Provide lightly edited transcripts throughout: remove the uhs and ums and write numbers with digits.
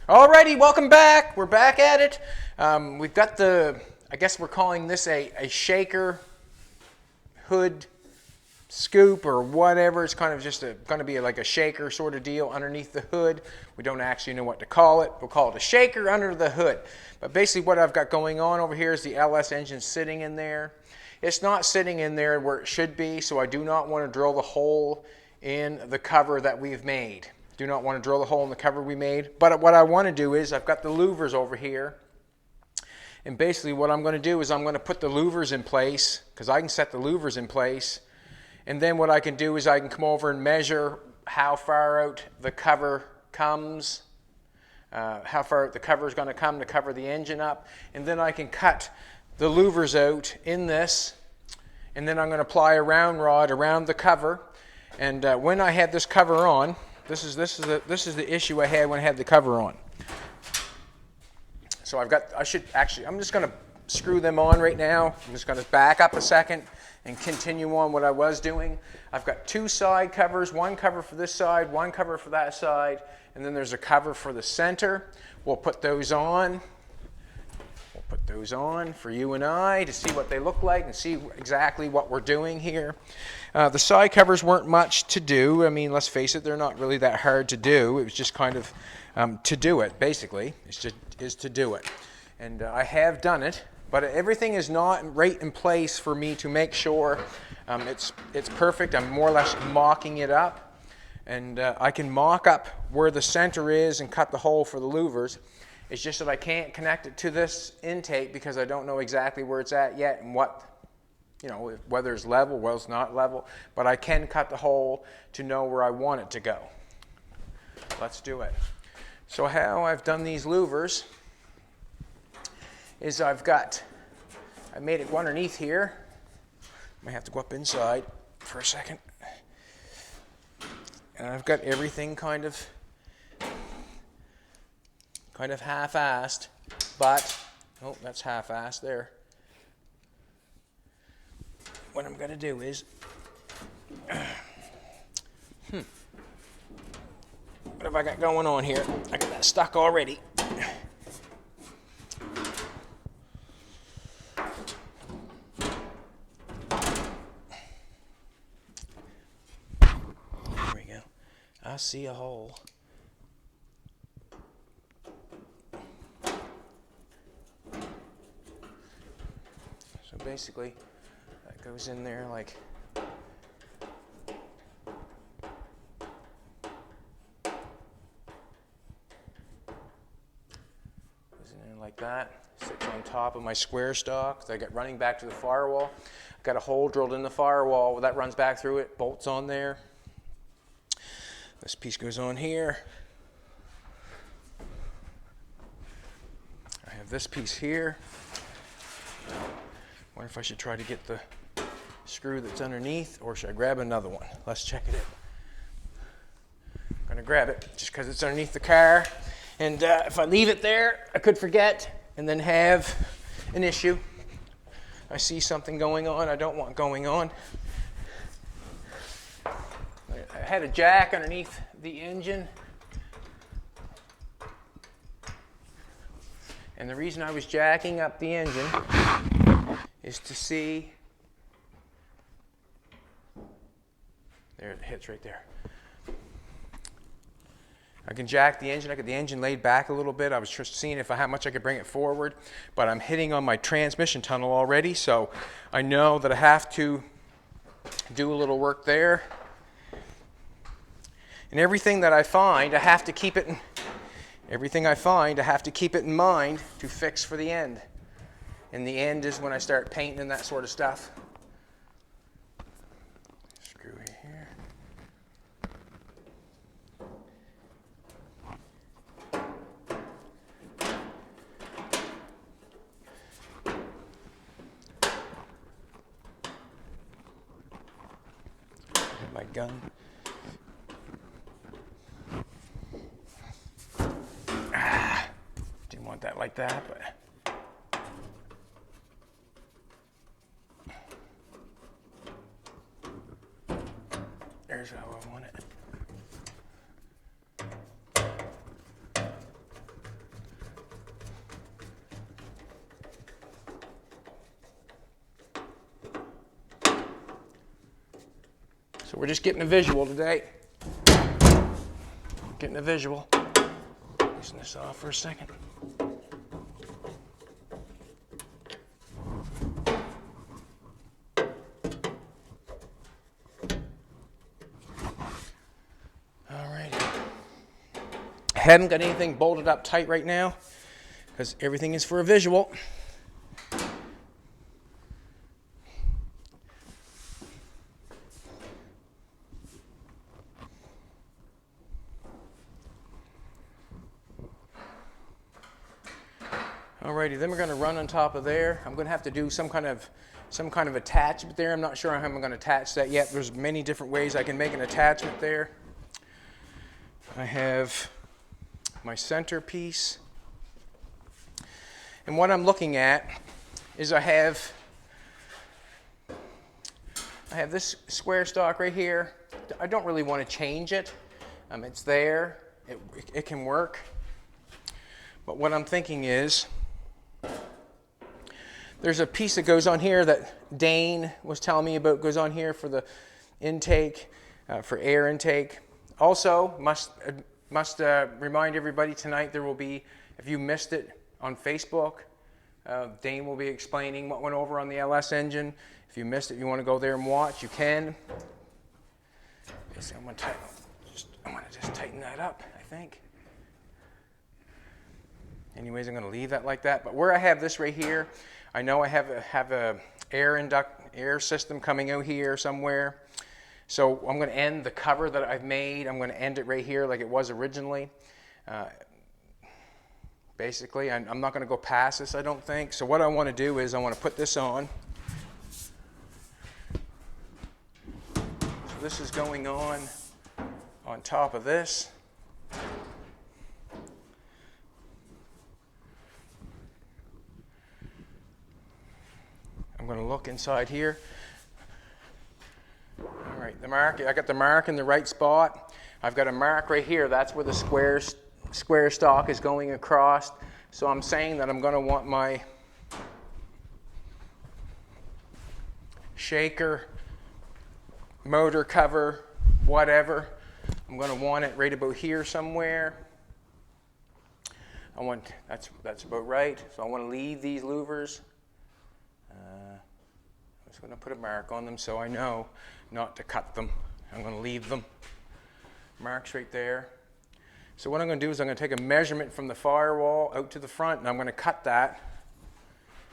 Alrighty, welcome back. We're back at it. We've got I guess we're calling this a shaker hood scoop or whatever. It's kind of just going to be like a shaker sort of deal underneath the hood. We don't actually know what to call it. We'll call it a shaker under the hood. But basically what I've got going on over here is the LS engine sitting in there. It's not sitting in there where it should be, so I do not want to drill the hole in the cover that we've made. Do not want to drill the hole in the cover we made. But what I want to do is I've got the louvers over here. And basically what I'm going to do is I'm going to put the louvers in place, because I can set the louvers in place. And then what I can do is I can come over and measure how far out the cover comes, how far out the cover is going to come to cover the engine up. And then I can cut the louvers out in this. And then I'm going to apply a round rod around the cover. And when I had this cover on, this is the issue I had when I had the cover on. So I'm just going to screw them on right now. I'm just going to back up a second and continue on what I was doing. I've got two side covers, one cover for this side, one cover for that side, and then there's a cover for the center. We'll put those on. We'll put those on for you and I to see what they look like and see exactly what we're doing here. The side covers weren't much to do. I mean, let's face it, they're not really that hard to do. It was just kind of to do it, basically. Is to do it. And I have done it, but everything is not right in place for me to make sure it's perfect. I'm more or less mocking it up. And I can mock up where the center is and cut the hole for the louvers. It's just that I can't connect it to this intake because I don't know exactly where it's at yet and whether it's level, whether it's not level, but I can cut the hole to know where I want it to go. Let's do it. So how I've done these louvers is I made it go underneath here. I might have to go up inside for a second. And I've got everything kind of half-assed, but, oh, that's half-assed there. What I'm going to do is, what have I got going on here? I got that stuck already. There we go. I see a hole. So basically, that goes in there like that. Sits on top of my square stock that I got running back to the firewall. I've got a hole drilled in the firewall that runs back through it, bolts on there. This piece goes on here. I have this piece here. Wonder if I should try to get the screw that's underneath, or should I grab another one? Let's check it out. I'm going to grab it just because it's underneath the car. And if I leave it there, I could forget and then have an issue. I see something going on I don't want going on. I had a jack underneath the engine. And the reason I was jacking up the engine is to see. There, it hits right there. I can jack the engine. I got the engine laid back a little bit. I was just seeing how much I could bring it forward, but I'm hitting on my transmission tunnel already, so I know that I have to do a little work there. And everything that I find, I have to keep it in, mind to fix for the end. And the end is when I start painting and that sort of stuff. Screw it here. My gun. Didn't want that like that, but there's how I want it. So we're just getting a visual today. Getting a visual. Loosen this off for a second. I haven't got anything bolted up tight right now because everything is for a visual. Alrighty, then we're going to run on top of there. I'm going to have to do some kind of attachment there. I'm not sure how I'm going to attach that yet. There's many different ways I can make an attachment there. I have my centerpiece, and what I'm looking at is I have this square stock right here. I don't really want to change it. It's there. It can work. But what I'm thinking is there's a piece that goes on here that Dane was telling me about, goes on here for the intake, for air intake. Also, must remind everybody tonight there will be, if you missed it on Facebook, Dane will be explaining what went over on the LS engine. If you missed it, you want to go there and watch, you can. I'm going to just tighten that up, I think. Anyways, I'm going to leave that like that. But where I have this right here, I know I have a air system coming out here somewhere. So I'm going to end the cover that I've made. I'm going to end it right here like it was originally. Basically, I'm not going to go past this, I don't think. So what I want to do is I want to put this on. So this is going on top of this. I'm going to look inside here. All right, the mark, I got the mark in the right spot. I've got a mark right here. That's where the square stock is going across. So I'm saying that I'm going to want my shaker, motor cover, whatever. I'm going to want it right about here somewhere. That's about right. So I want to leave these louvers. I'm just going to put a mark on them so I know not to cut them. I'm going to leave them. Marks right there. So what I'm going to do is I'm going to take a measurement from the firewall out to the front, and I'm going to cut that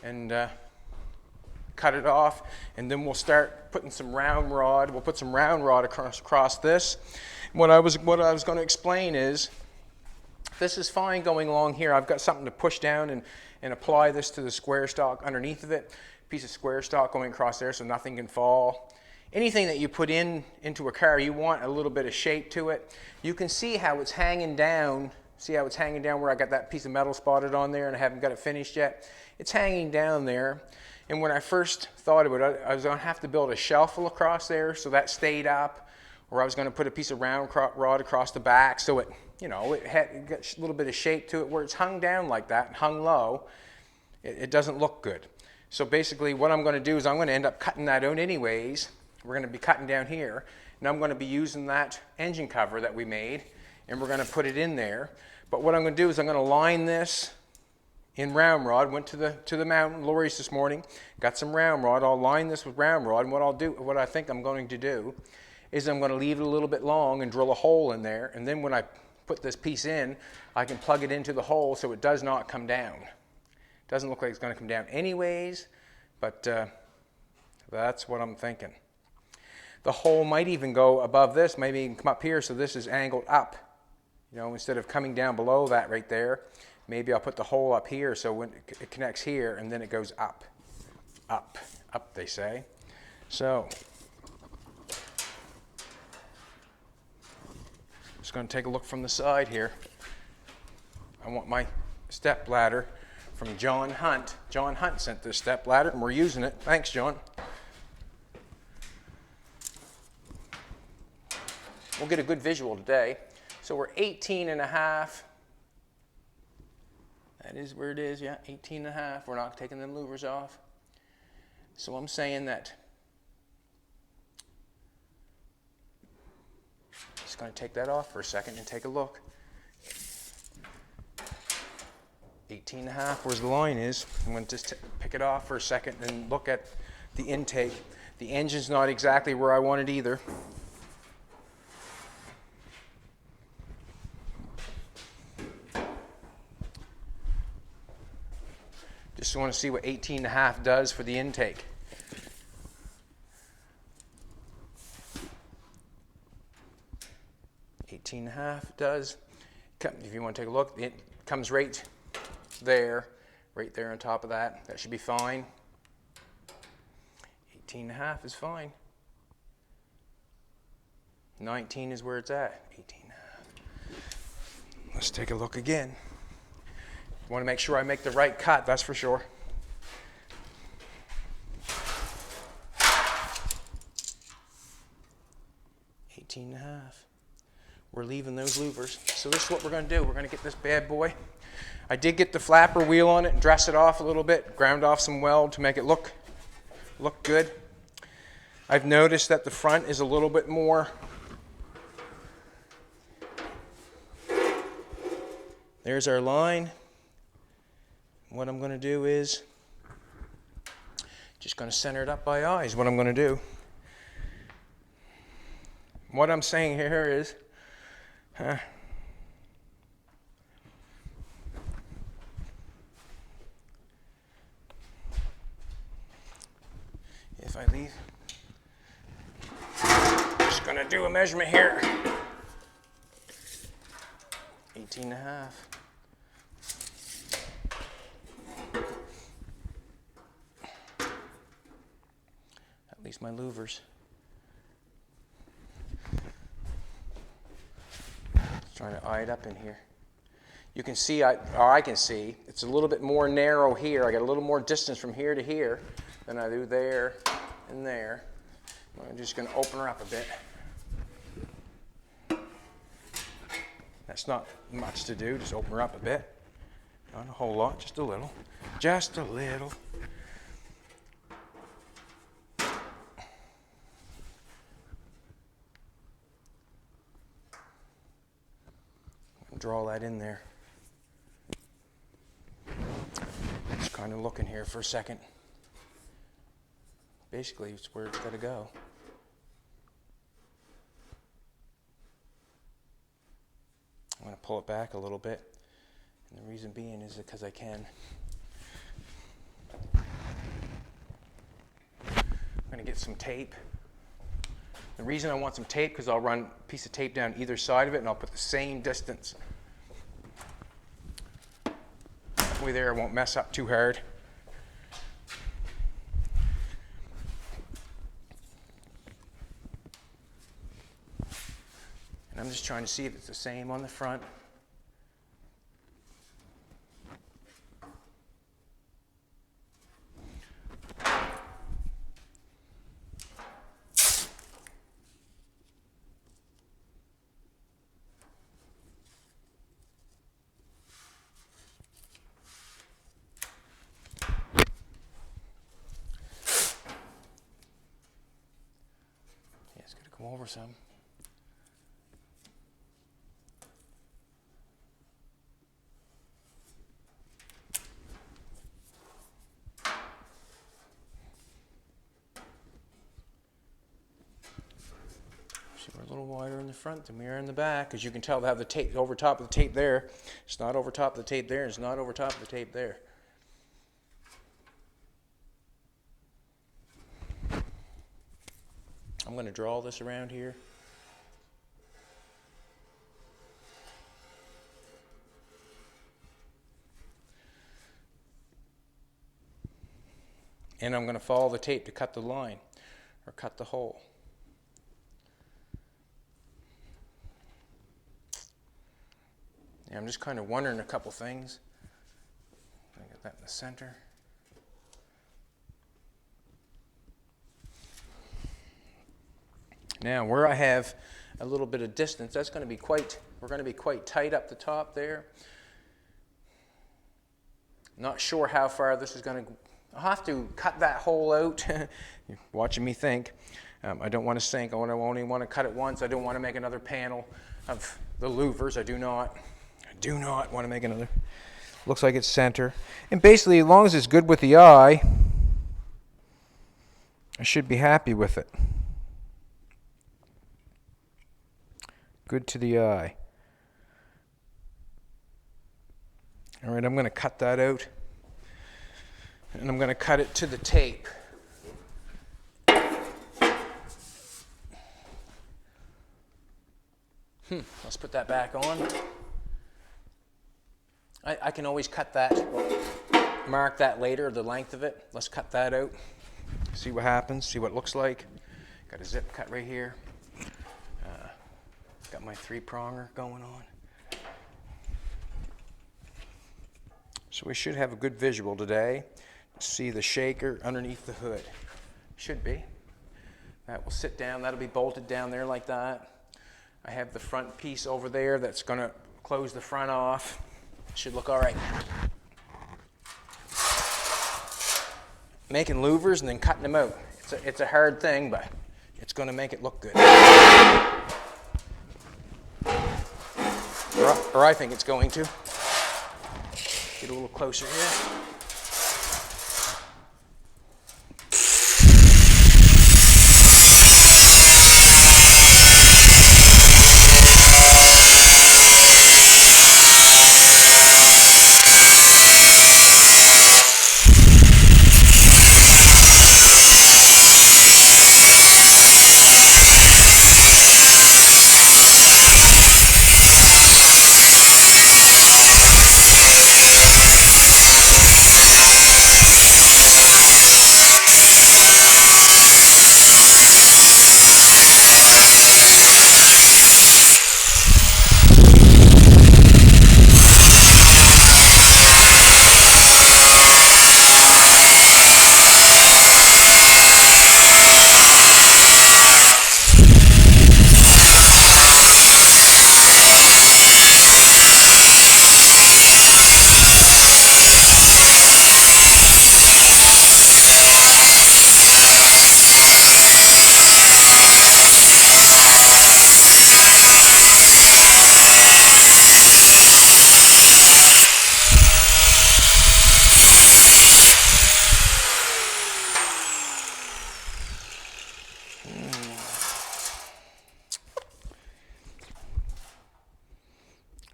and cut it off, and then we'll start putting some round rod. We'll put some round rod across this. What I was going to explain is this is fine going along here. I've got something to push down and apply this to the square stock underneath of it. Piece of square stock going across there so nothing can fall. Anything that you put into a car, you want a little bit of shape to it. You can see how it's hanging down. See how it's hanging down where I got that piece of metal spotted on there and I haven't got it finished yet? It's hanging down there. And when I first thought about it, I was going to have to build a shelf across there so that stayed up, or I was going to put a piece of round rod across the back so it got a little bit of shape to it. Where it's hung down like that, hung low, it doesn't look good. So basically what I'm going to do is I'm going to end up cutting that out anyways. We're going to be cutting down here, and I'm going to be using that engine cover that we made, and we're going to put it in there. But what I'm going to do is I'm going to line this in round rod. Went to the mountain, Lori's this morning, got some round rod. I'll line this with round rod, and what I think I'm going to do is I'm going to leave it a little bit long and drill a hole in there, and then when I put this piece in, I can plug it into the hole so it does not come down. Doesn't look like it's going to come down anyways, but that's what I'm thinking. The hole might even go above this, maybe even come up here so this is angled up. Instead of coming down below that right there, maybe I'll put the hole up here so when it connects here and then it goes up, up, up they say. So, just going to take a look from the side here. I want my step ladder from John Hunt. John Hunt sent this step ladder and we're using it. Thanks, John. We'll get a good visual today. So we're 18.5. That is where it is, yeah, 18.5. We're not taking them louvers off. So I'm saying that Just going to take that off for a second and take a look. 18.5 where the line is. I'm going to just pick it off for a second and look at the intake. The engine's not exactly where I want it either. Just want to see what 18.5 does for the intake. Does, if you want to take a look, it comes right there on top of that. That should be fine. 18.5 is fine. 19 is where it's at. 18.5. Let's take a look again. I want to make sure I make the right cut, that's for sure. 18.5. We're leaving those louvers. So this is what we're going to do. We're going to get this bad boy. I did get the flapper wheel on it and dress it off a little bit, ground off some weld to make it look good. I've noticed that the front is a little bit more. There's our line. What I'm going to do is just going to center it up by eye is what I'm going to do. What I'm saying here is, if I leave, I'm just going to do a measurement here. 18.5. At least my louvers. Trying to eye it up in here. You can see, I can see, it's a little bit more narrow here. I got a little more distance from here to here than I do there and there. I'm just going to open her up a bit. That's not much to do, just open her up a bit. Not a whole lot, just a little. Just a little. Draw that in there. Just kind of looking here for a second. Basically, it's where it's got to go. I'm going to pull it back a little bit, and the reason being is because I can. I'm going to get some tape. The reason I want some tape because I'll run a piece of tape down either side of it and I'll put the same distance. That way there I won't mess up too hard. And I'm just trying to see if it's the same on the front. Over some. So we're a little wider in the front than we are in the back, because you can tell they have the tape over top of the tape there. It's not over top of the tape there. It's not over top of the tape there. I'm going to draw this around here. And I'm going to follow the tape to cut the line or cut the hole. Yeah, I'm just kind of wondering a couple things. I got that in the center. Now, where I have a little bit of distance, that's going to be we're going to be quite tight up the top there. Not sure how far this is going to, I'll have to cut that hole out. You're watching me think. I don't want to sink. I only want to cut it once. I don't want to make another panel of the louvers. I do not want to make another. Looks like it's center. And basically, as long as it's good with the eye, I should be happy with it. Good to the eye. All right, I'm going to cut that out. And I'm going to cut it to the tape. Let's put that back on. I can always cut that, mark that later, the length of it. Let's cut that out. See what happens, see what it looks like. Got a zip cut right here. Got my 3-pronger going on. So we should have a good visual today. See the shaker underneath the hood. Should be. That will sit down, that'll be bolted down there like that. I have the front piece over there that's going to close the front off. Should look all right. Making louvers and then cutting them out. It's a hard thing, but it's going to make it look good. Or I think it's going to. Get a little closer here.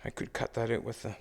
I could cut that out with the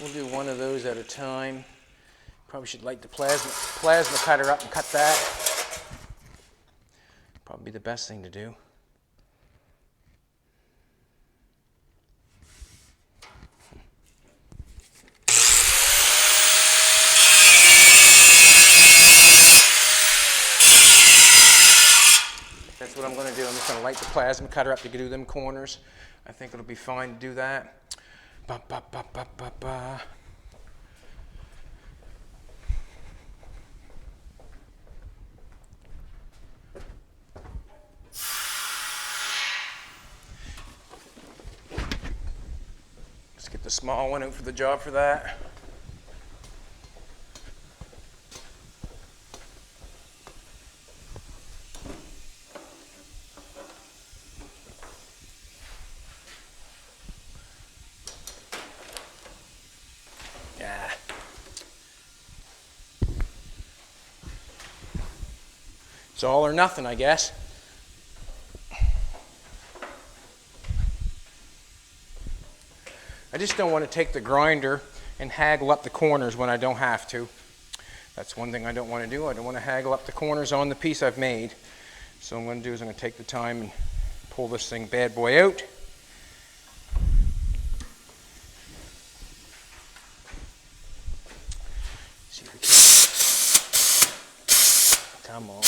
We'll do one of those at a time. Probably should light the plasma cutter up and cut that. Probably the best thing to do. That's what I'm going to do. I'm just going to light the plasma cutter up to do them corners. I think it'll be fine to do that. Ba, ba, ba, ba, ba, ba. Let's get the small one out for the job for that. It's all or nothing, I guess. I just don't want to take the grinder and haggle up the corners when I don't have to. That's one thing I don't want to do. I don't want to haggle up the corners on the piece I've made. So what I'm going to do is I'm going to take the time and pull this thing bad boy out. See if we can. Come on.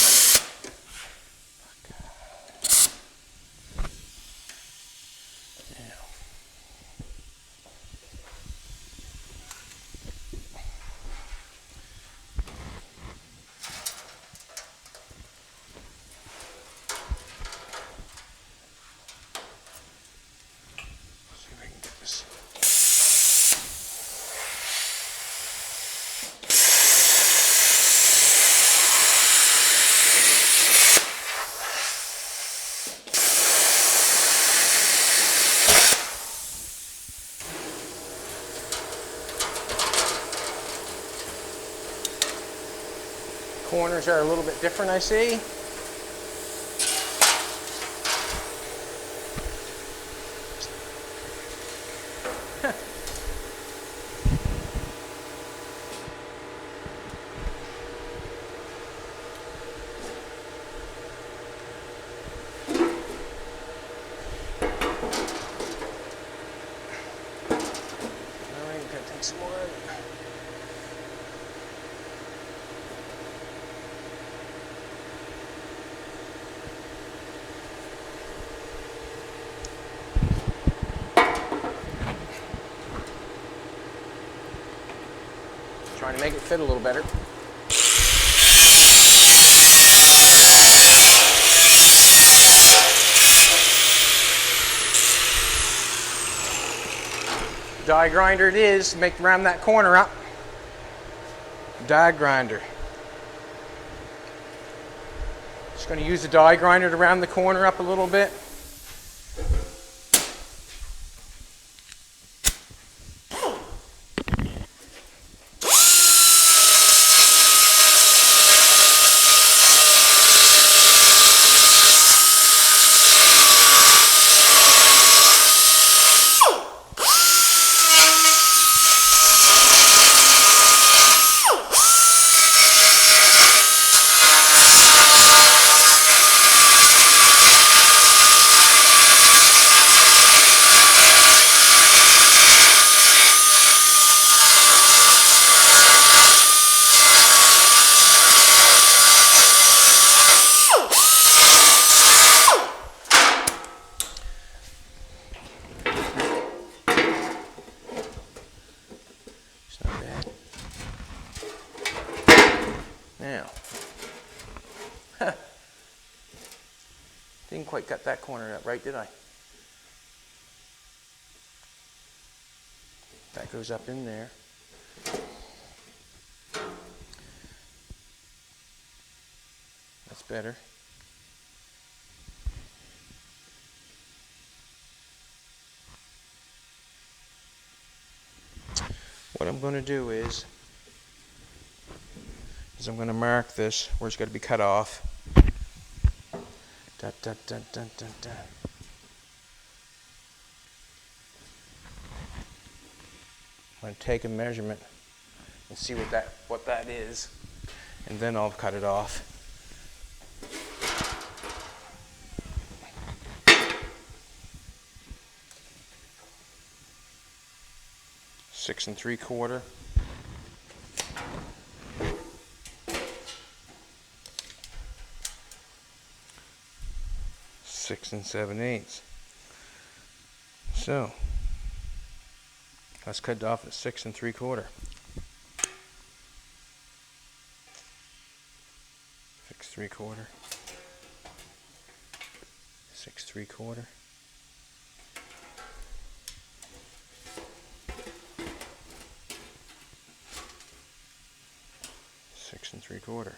Corners are a little bit different, I see. Alright, gotta take some more. Trying to make it fit a little better. Die grinder it is, make ram that corner up. Die grinder. Just going to use the die grinder to round the corner up a little bit. Now, didn't quite cut that corner up right, did I? That goes up in there. That's better. What I'm going to do is I'm going to mark this where it's got to be cut off. Da, da, da, da, da, da. I'm going to take a measurement and see what that is, and then I'll cut it off. Six and 3/4. 6 7/8. So let's cut it off at 6 3/4. 6 3/4. 6 3/4. 6 3/4.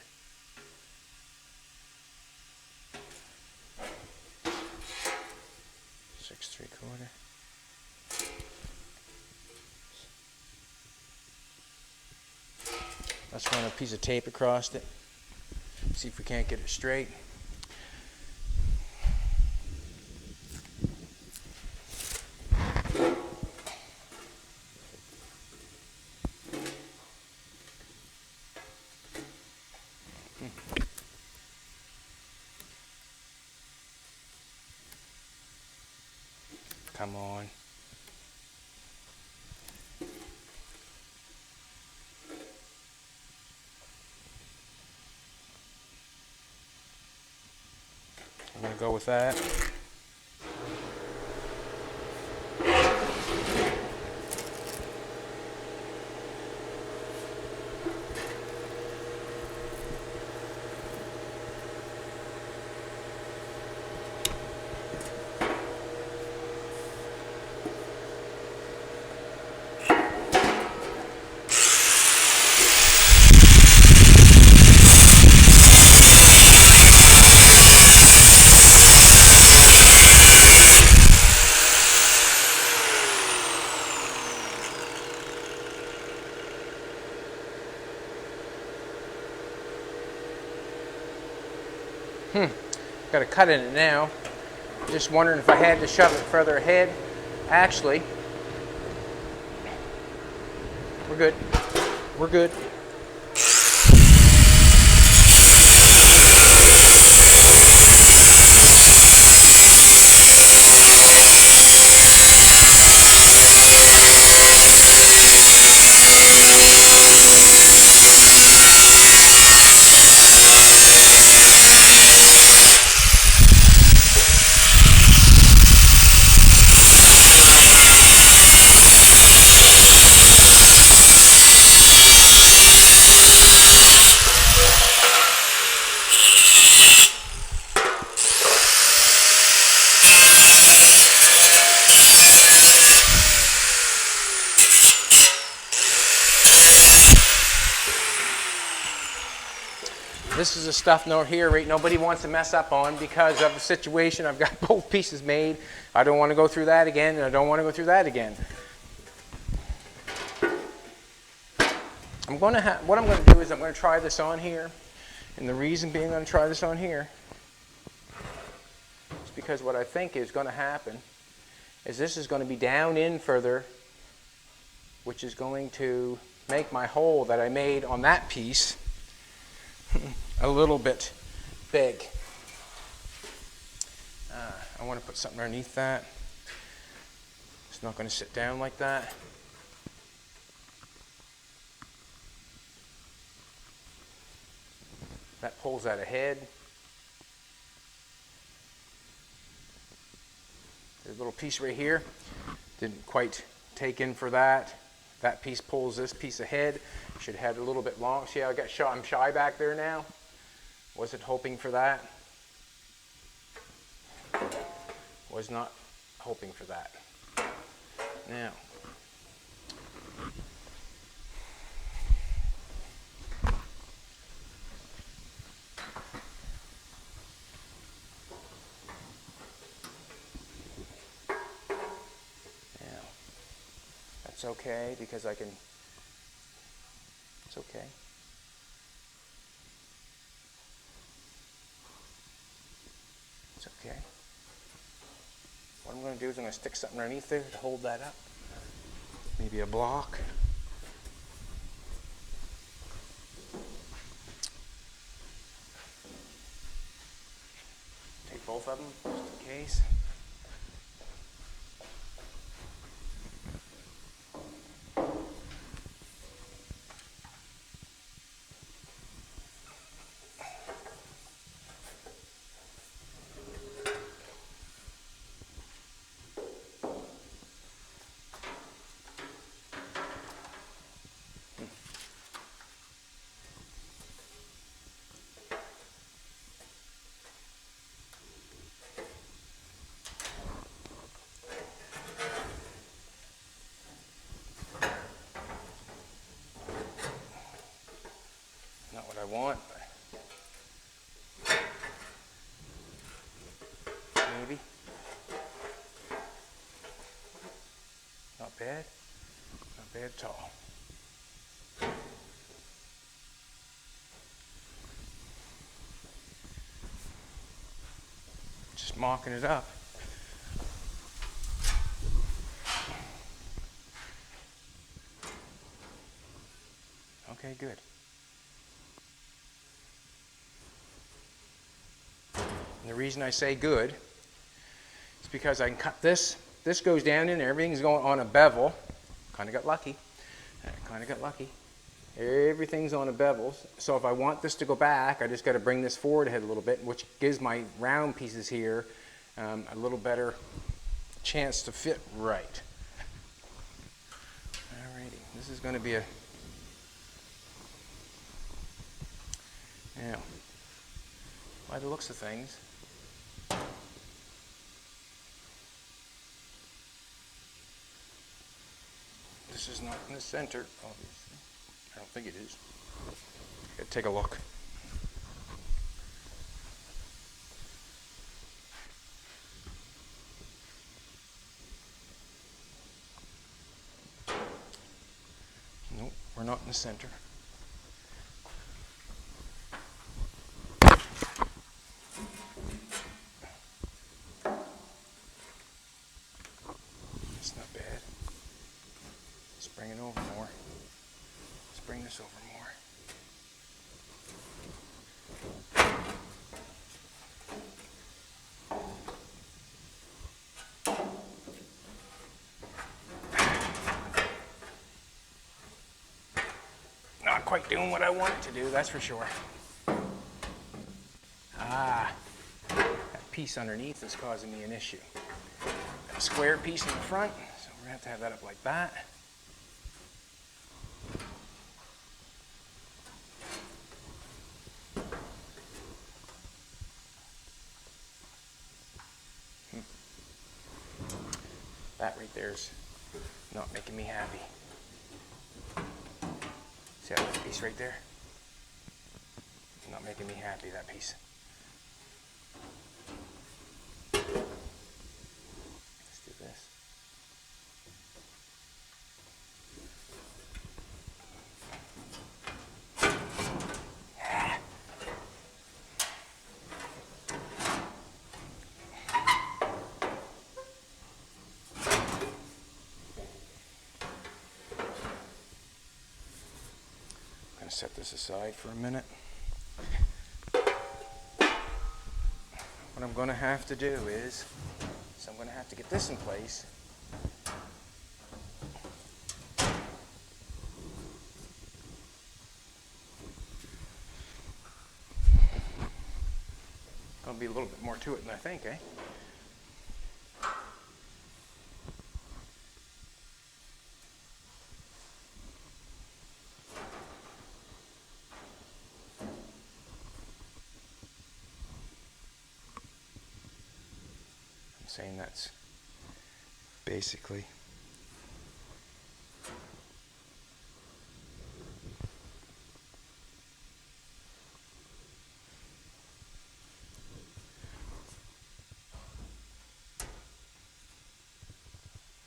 6 3/4. Let's run a piece of tape across it. See if we can't get it straight. Come on. I'm going to go with that. Got a cut in it now. Just wondering if I had to shove it further ahead. Actually, we're good. We're good. This is the stuff here nobody wants to mess up on because of the situation. I've got both pieces made. I don't want to go through that again, and I don't want to go through that again. What I'm going to do is I'm going to try this on here. And the reason being I'm going to try this on here is because what I think is going to happen is this is going to be down in further, which is going to make my hole that I made on that piece a little bit big. I want to put something underneath that. It's not going to sit down like that. That pulls that ahead. There's a little piece right here. Didn't quite take in for that. That piece pulls this piece ahead. Should have had a little bit long. See how I'm shy back there now? Wasn't hoping for that. Was not hoping for that. Now, that's okay because I can, it's okay. It's okay. What I'm going to do is I'm going to stick something underneath there to hold that up. Maybe a block. Take both of them just in case. Not what I want, but maybe. Not bad. Not bad at all. Just mocking it up. Okay, good. And the reason I say good is because I can cut this this goes down in there. Everything's going on a bevel. Kind of got lucky. Everything's on a bevel. So if I want this to go back, I just got to bring this forward ahead a little bit, which gives my round pieces here a little better chance to fit right. Alrighty, this is going to be a... Now, by the looks of things, this is not in the center, obviously. I don't think it is. Gotta take a look. Nope, we're not in the center. It's not bad. Let's bring it over more. Let's bring this over more. Not quite doing what I want it to do, that's for sure. Ah, that piece underneath is causing me an issue. Got a square piece in the front, so we're going to have that up like that. That right there's not making me happy. See that piece right there? Not making me happy, that piece. Let's do this. Set this aside for a minute. What I'm going to have to do is I'm going to have to get this in place. Going to be a little bit more to it than I think, eh? Saying that's basically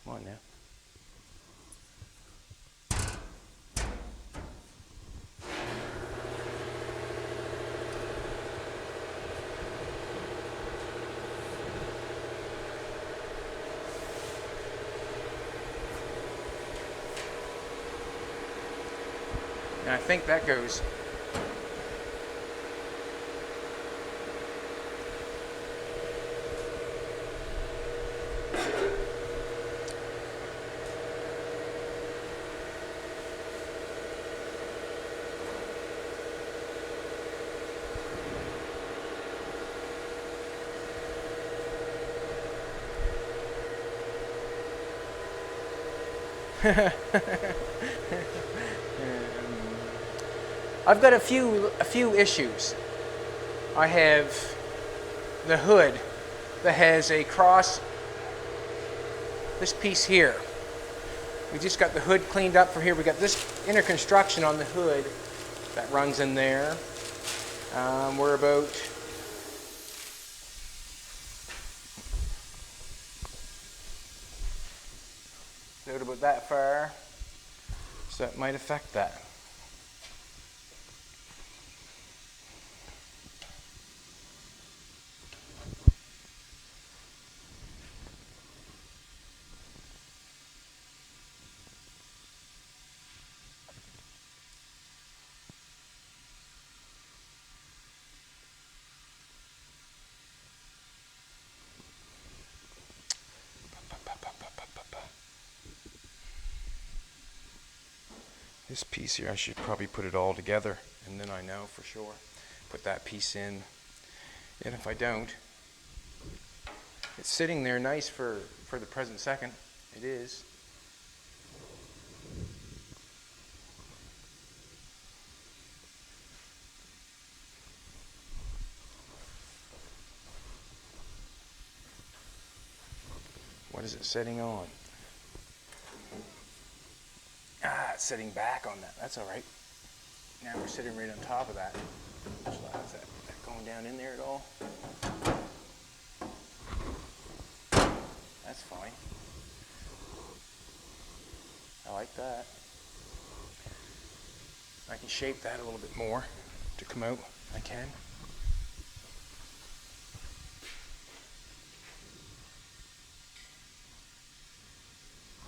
come on now. And I think that goes. I've got a few issues. I have the hood that has a cross, this piece here. We just got the hood cleaned up from here. We got this inner construction on the hood that runs in there. We're about that far, so it might affect that. This piece here, I should probably put it all together, and then I know for sure. Put that piece in, and if I don't, it's sitting there nice for the present second. It is. What is it sitting on? Ah, it's sitting back on that. That's all right. Now we're sitting right on top of that. So how's that going down in there at all? That's fine. I like that. I can shape that a little bit more to come out. I can.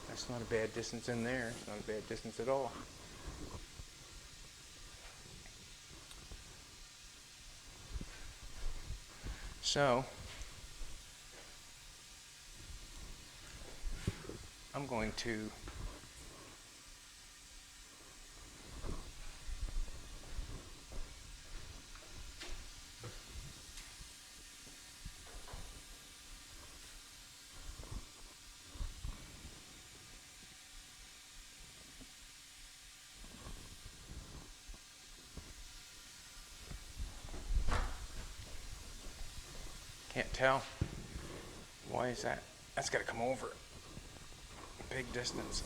That's not a bad distance in there. It's not a bad distance at all. So, I'm going to can't tell. Why is that? That's got to come over a big distance.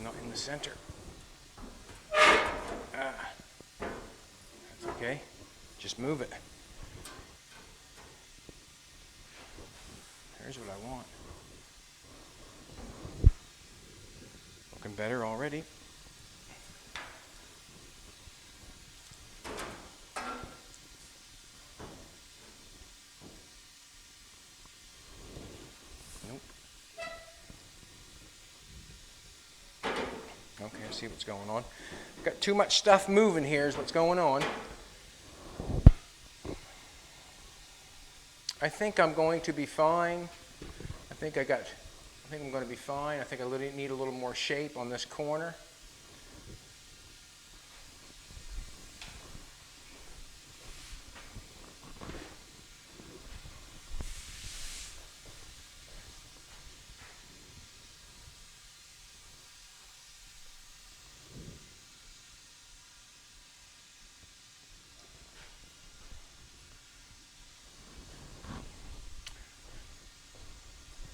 Not in the center. That's okay. Just move it. Here's what I want. Looking better already. Okay, I see what's going on. Got too much stuff moving here is what's going on. I think I'm going to be fine. I think I'm going to be fine. I think I need a little more shape on this corner.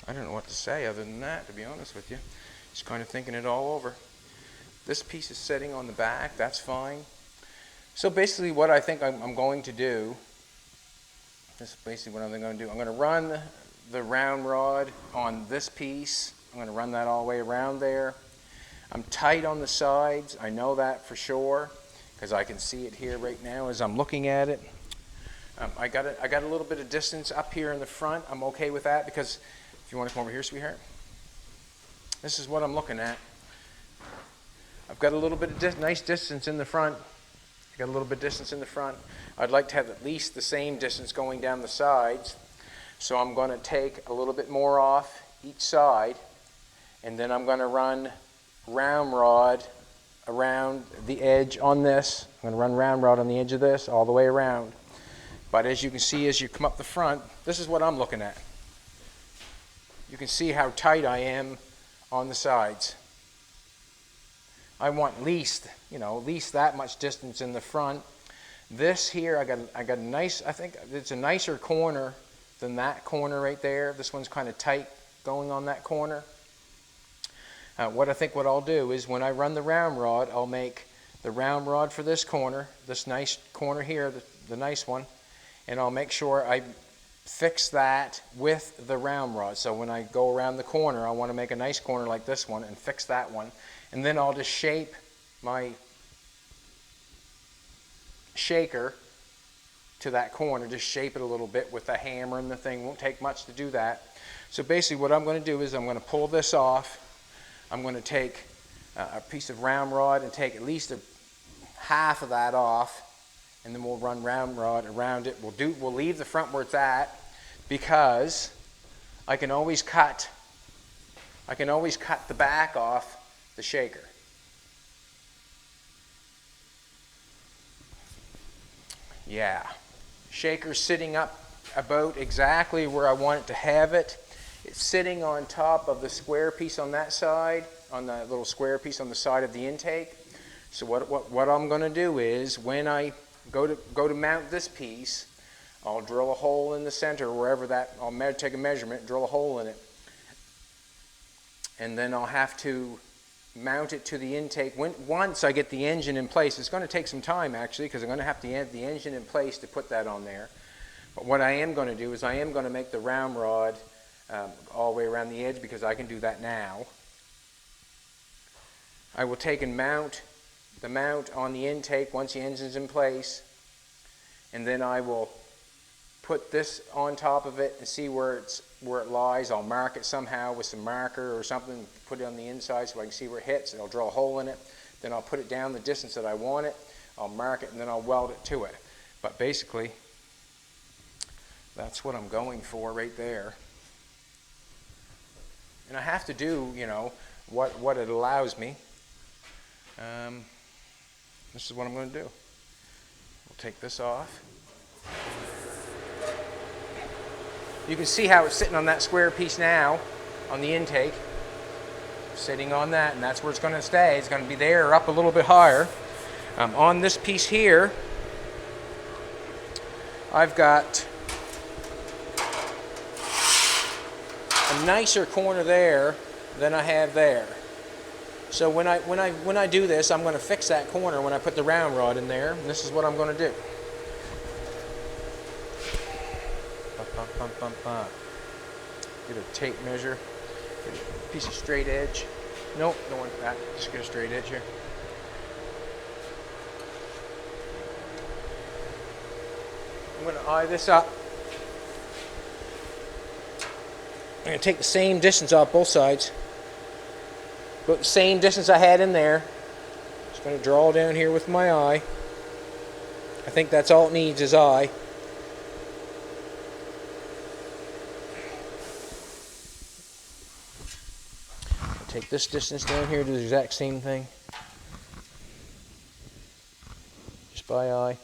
I don't know what to say other than that, to be honest with you. Just kind of thinking it all over. This piece is sitting on the back. That's fine. So basically what I think I'm going to do, this is basically what I'm going to do. I'm going to run the round rod on this piece. I'm going to run that all the way around there. I'm tight on the sides. I know that for sure because I can see it here right now as I'm looking at it. I got a little bit of distance up here in the front. I'm okay with that because if you want to come over here, sweetheart, this is what I'm looking at. I've got a little bit of nice distance in the front. I've got a little bit of distance in the front. I'd like to have at least the same distance going down the sides. So I'm going to take a little bit more off each side, and then I'm going to run round rod around the edge on this. I'm going to run round rod on the edge of this all the way around. But as you can see, as you come up the front, this is what I'm looking at. You can see how tight I am on the sides. I want at least that much distance in the front. This here, I got a nice, I think it's a nicer corner than that corner right there. This one's kind of tight going on that corner. What I'll do is when I run the round rod, I'll make the round rod for this corner, this nice corner here, the nice one, and I'll make sure I fix that with the round rod. So when I go around the corner, I want to make a nice corner like this one and fix that one. And then I'll just shape my shaker to that corner, just shape it a little bit with the hammer and the thing. Won't take much to do that. So basically what I'm going to do is I'm going to pull this off. I'm going to take a piece of round rod and take at least half of that off, and then we'll run round rod around it. We'll leave the front where it's at because I can always cut the back off the shaker. Yeah. Shaker's sitting up about exactly where I want it to have it. It's sitting on top of the square piece on that side, on the little square piece on the side of the intake. So what I'm going to do is, when I go to mount this piece, I'll drill a hole in the center, wherever that, I'll take a measurement, drill a hole in it, and then I'll have to mount it to the intake. Once I get the engine in place, it's going to take some time actually, because I'm going to have to have the engine in place to put that on there. But what I am going to do is I am going to make the round rod all the way around the edge, because I can do that now. I will take and mount the mount on the intake once the engine's in place, and then I will put this on top of it and see where it lies. I'll mark it somehow with some marker or something, put it on the inside so I can see where it hits, and I'll drill a hole in it. Then I'll put it down the distance that I want it, I'll mark it, and then I'll weld it to it. But basically, that's what I'm going for right there. And I have to do, you know, what it allows me. This is what I'm going to do. We'll take this off. You can see how it's sitting on that square piece now on the intake. Sitting on that, and that's where it's going to stay. It's going to be there or up a little bit higher. On this piece here, I've got a nicer corner there than I have there. So when I do this, I'm going to fix that corner when I put the round rod in there, and this is what I'm going to do. Get a tape measure, get a piece of straight edge. Nope, don't want that. Just get a straight edge here. I'm going to eye this up. I'm going to take the same distance off both sides. Put the same distance I had in there. Just going to draw down here with my eye. I think that's all it needs is eye. Take this distance down here, do the exact same thing. Just by eye.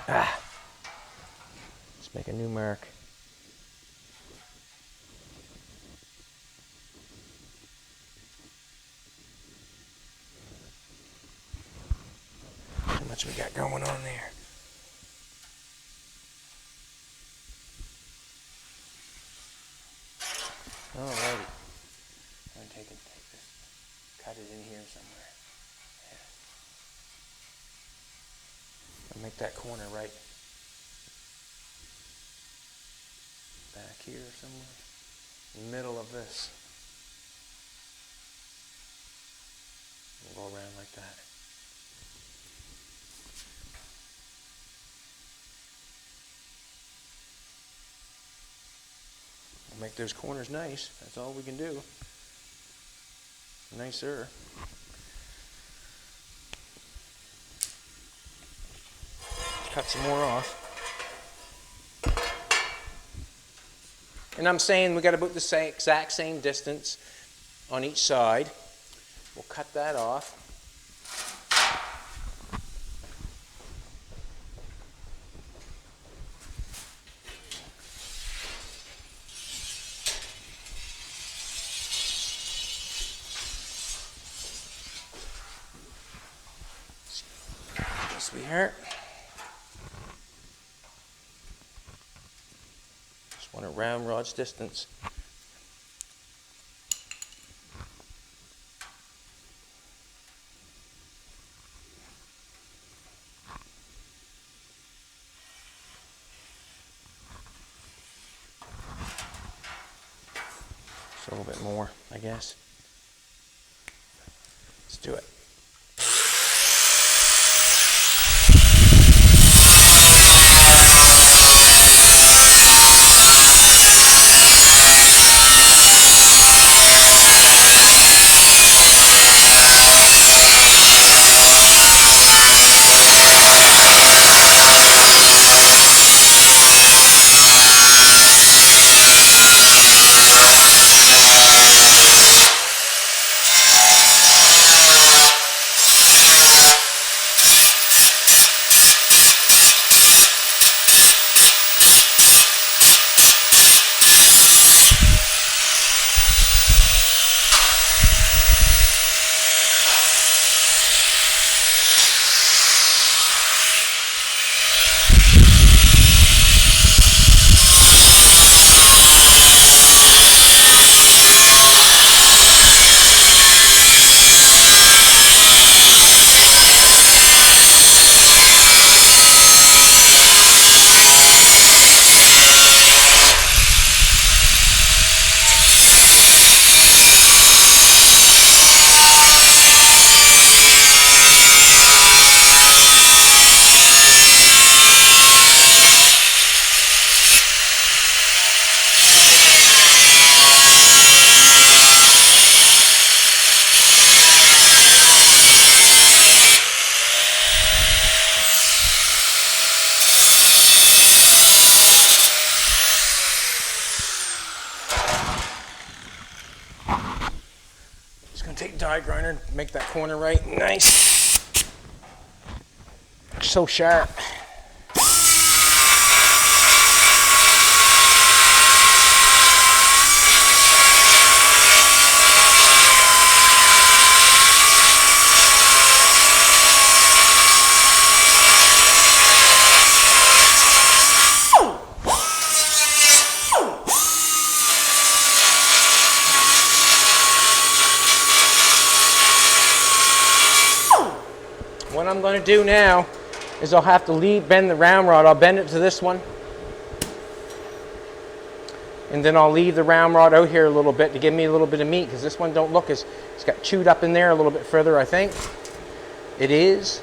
Let's make a new mark. How much we got going on there? Alrighty. I'm going to take this, cut it in here somewhere. Yeah. I'll make that corner right back here somewhere, in the middle of this. We'll go around like that. Make those corners nice. That's all we can do. Nicer. Cut some more off. And I'm saying we got to put the exact same distance on each side. We'll cut that off. Sweetheart. Just want a round rod's distance. Just a little bit more, I guess. Let's do it. take a die grinder, make that corner right. Nice. So sharp. What I'm going to do now is I'll have to bend the round rod. I'll bend it to this one. And then I'll leave the round rod out here a little bit to give me a little bit of meat, because this one don't look as, it's got chewed up in there a little bit further, I think. It is.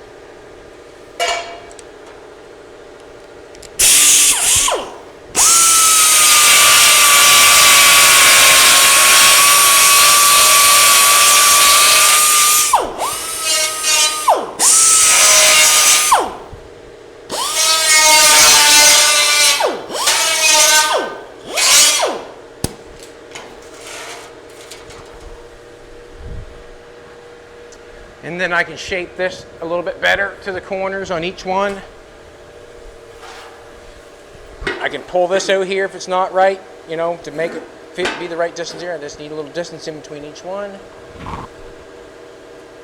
And then I can shape this a little bit better to the corners on each one. I can pull this out here if it's not right, you know, to make it be the right distance here. I just need a little distance in between each one.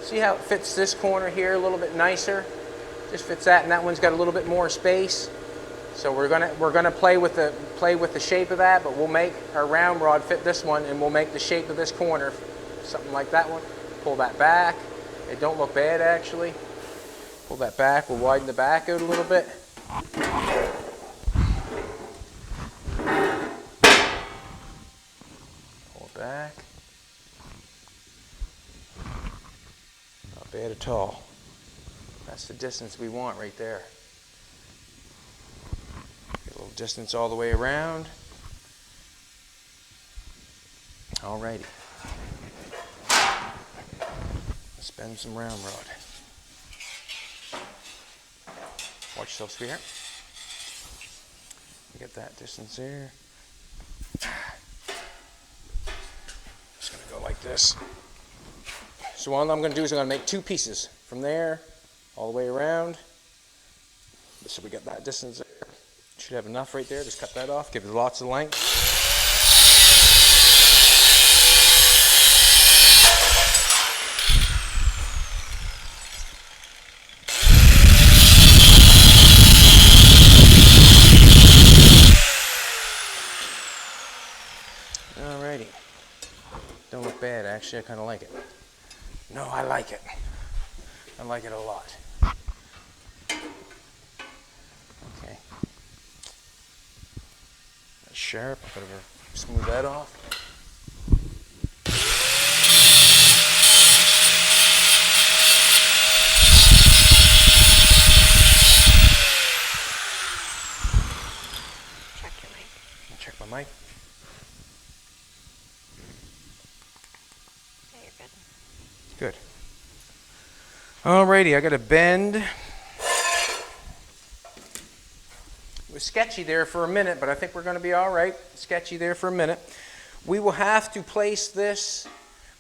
See how it fits this corner here a little bit nicer? Just fits that, and that one's got a little bit more space. So we're gonna play with the shape of that, but we'll make our round rod fit this one, and we'll make the shape of this corner something like that one. Pull that back. It don't look bad, actually. Pull that back. We'll widen the back out a little bit. Pull it back. Not bad at all. That's the distance we want right there. Get a little distance all the way around. Alrighty. Bend some round rod. Watch yourself, sweetheart. Get that distance there. Just gonna go like this. So all I'm gonna do is I'm gonna make two pieces from there all the way around. So we got that distance there. Should have enough right there. Just cut that off. Give it lots of length. Alrighty. Don't look bad, actually. I kind of like it. No, I like it. I like it a lot. Okay. That's sharp. I better smooth that off. Check your mic. Check my mic. Good. Alrighty, I got a bend. It was sketchy there for a minute, but I think we're going to be all right. Sketchy there for a minute. We will have to place this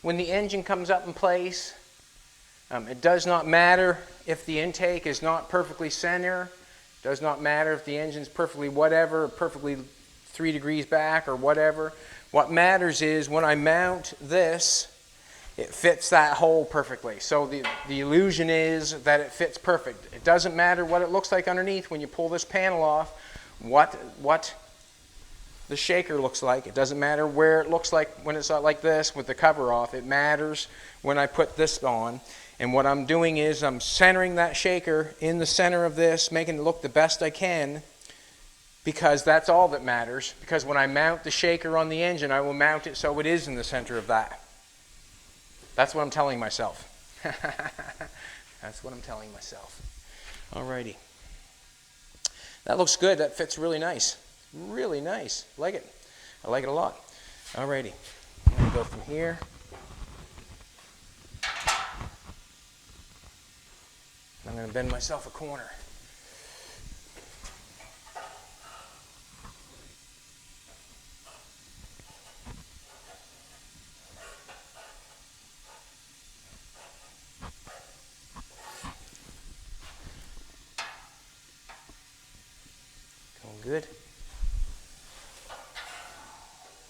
when the engine comes up in place. It does not matter if the intake is not perfectly center. It does not matter if the engine's perfectly whatever, perfectly 3 degrees back or whatever. What matters is when I mount this, it fits that hole perfectly. So the illusion is that it fits perfect. It doesn't matter what it looks like underneath when you pull this panel off, what the shaker looks like. It doesn't matter where it looks like when it's like this with the cover off. It matters when I put this on. And what I'm doing is I'm centering that shaker in the center of this, making it look the best I can, because that's all that matters. Because when I mount the shaker on the engine, I will mount it so it is in the center of that. That's what I'm telling myself. That's what I'm telling myself. Alrighty. That looks good. That fits really nice. Really nice. Like it. I like it a lot. Alrighty. I'm going to go from here. I'm going to bend myself a corner. good.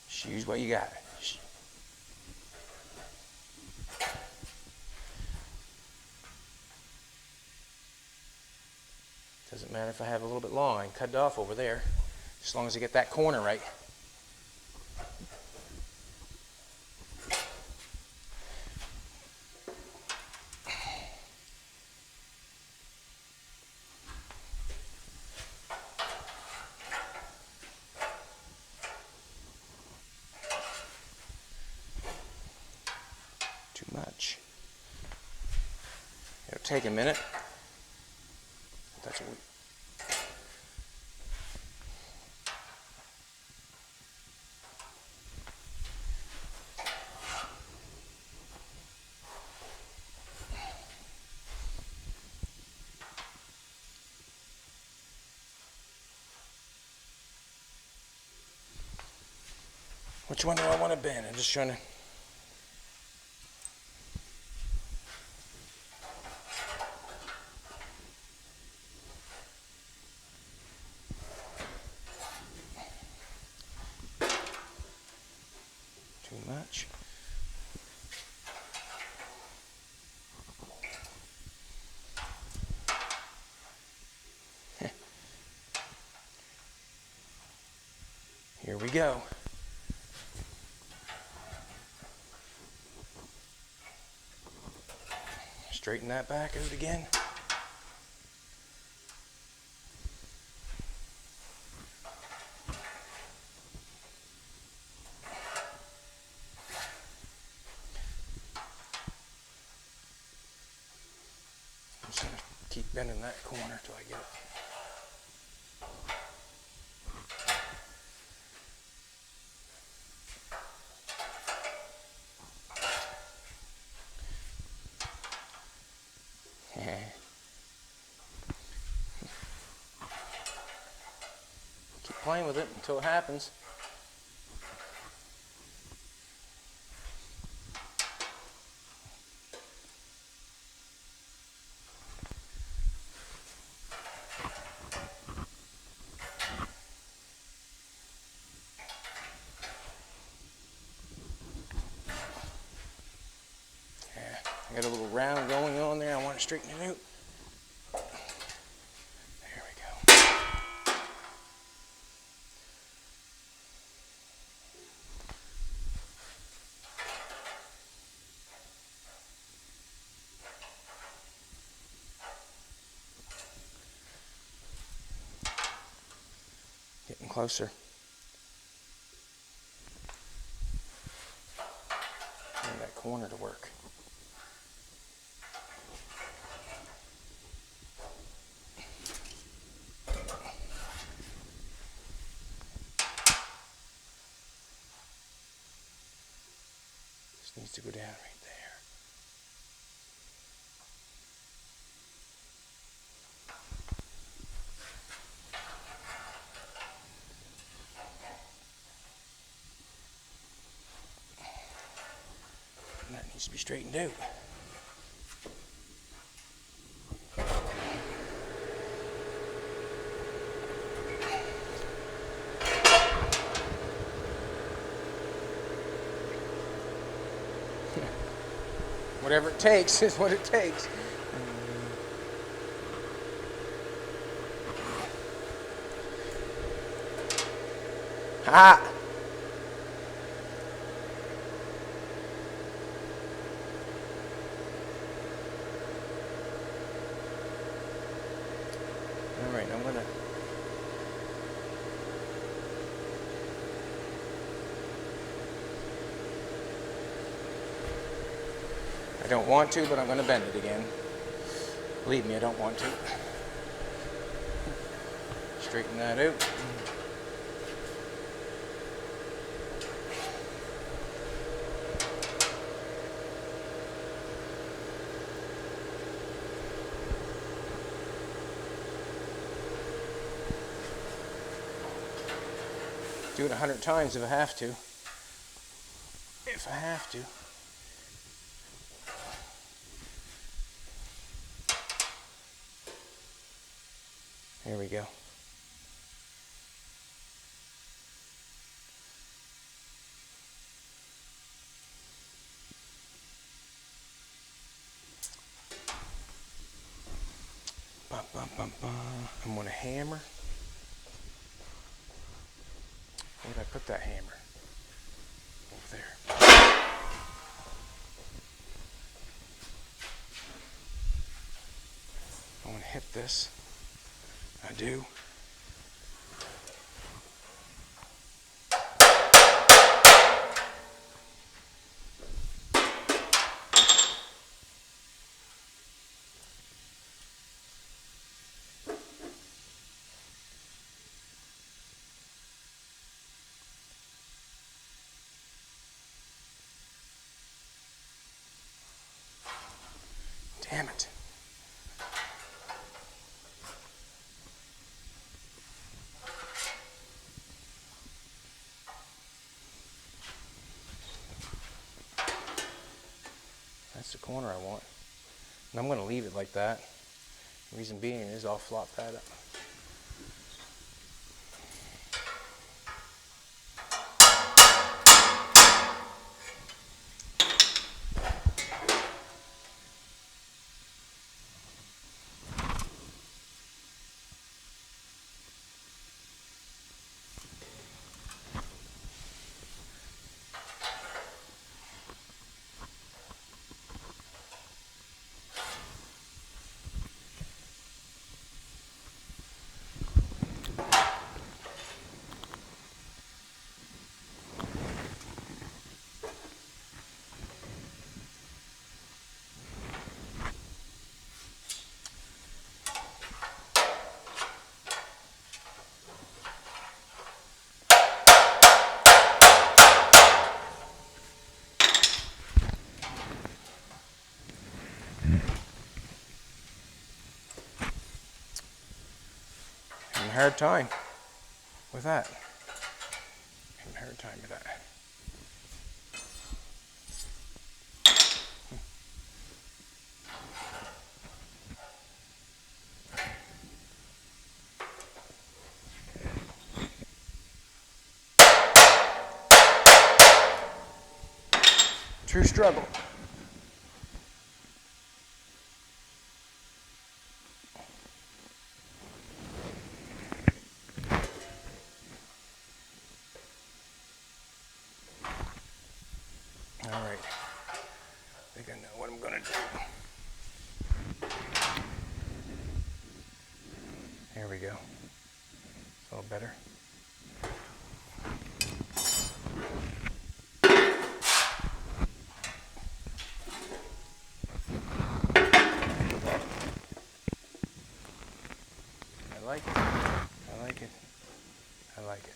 Just use what you got. Doesn't matter if I have a little bit long. I can cut it off over there, as long as I get that corner right. Too much. It'll take a minute. That's what we... Which one do I want to bend? I'm just trying to... Too much. Here we go. Straighten that back out again. I'm just going to keep bending that corner till I get it. Keep playing with it until it happens. I got a little round going on there. I want to straighten it out. There we go. Getting closer. Getting that corner to work. Needs to go down right there. And that needs to be straightened out. Whatever it takes is what it takes. Ah! All right, I'm gonna... I don't want to, but I'm going to bend it again. Believe me, I don't want to. Straighten that out. Do it 100 times if I have to. If I have to. There we go. I'm going to hammer. Where did I put that hammer? Over there. I want to hit this. I do. Damn it. That's the corner I want. And I'm going to leave it like that. The reason being is I'll flop that up. Having a hard time with that. Having a hard time with that. True struggle. All right, I think I know what I'm gonna do. There we go. It's a little better. I like it. I like it. I like it.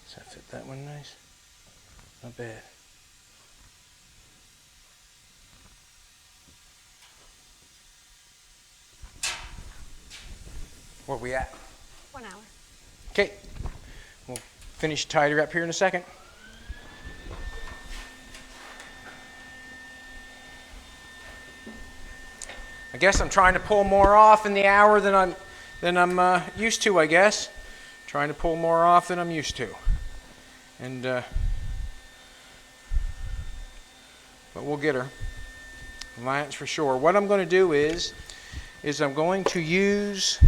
Does that fit that one nice? Not bad. Where are we at? 1 hour. Okay, we'll finish tidy her up here in a second. I guess I'm trying to pull more off in the hour than I'm used to. I guess trying to pull more off than I'm used to, and but we'll get her. That's for sure. What I'm going to do is I'm going to use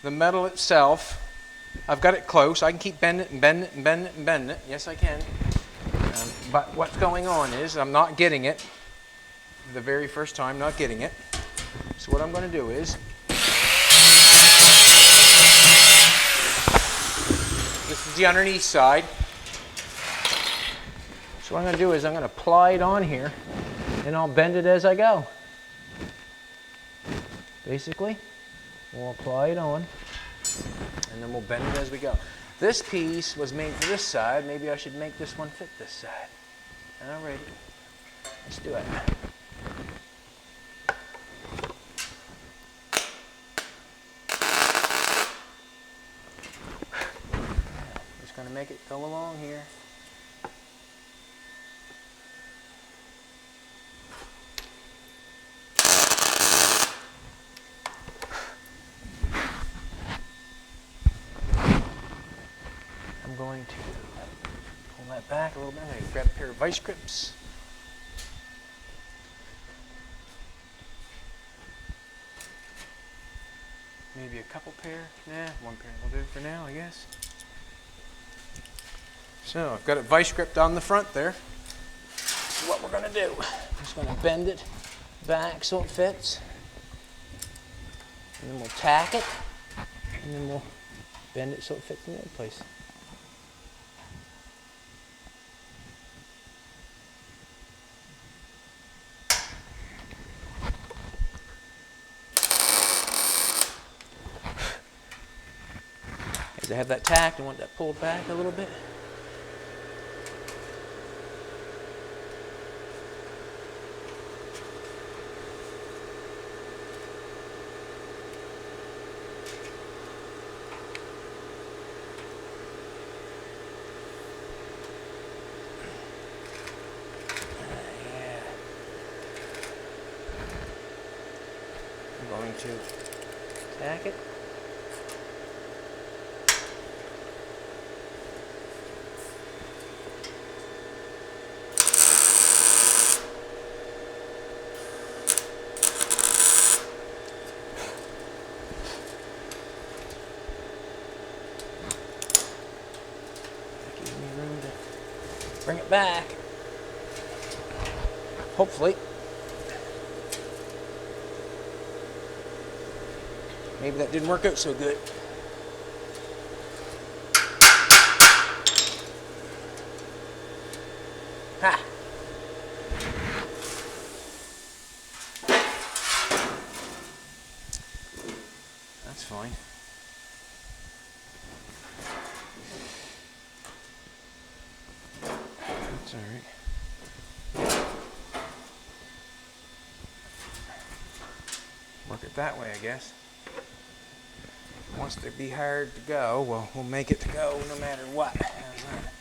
the metal itself. I've got it close. I can keep bending it and bending it and bending it and bending it. Yes, I can. But what's going on is I'm not getting it. The very first time, not getting it. So what I'm going to do is, this is the underneath side. So what I'm going to do is I'm going to ply it on here, and I'll bend it as I go. Basically, we'll apply it on, and then we'll bend it as we go. This piece was made for this side. Maybe I should make this one fit this side. Alrighty, let's do it. Just going to make it go along here. I'm going to pull that back a little bit. I'm going to grab a pair of vice grips. Maybe a couple pair. Nah, one pair will do for now, I guess. So I've got it vice gripped on the front there. This is what we're going to do. I'm just going to bend it back so it fits. And then we'll tack it. And then we'll bend it so it fits in the other place. As I have that tacked, I want that pulled back a little bit. I'm going to tack it. Bring it back. Hopefully. Maybe that didn't work out so good. Ha! That's fine. That's all right. Work it that way, I guess. Wants to be hard to go, well, we'll make it to go no matter what. How's that?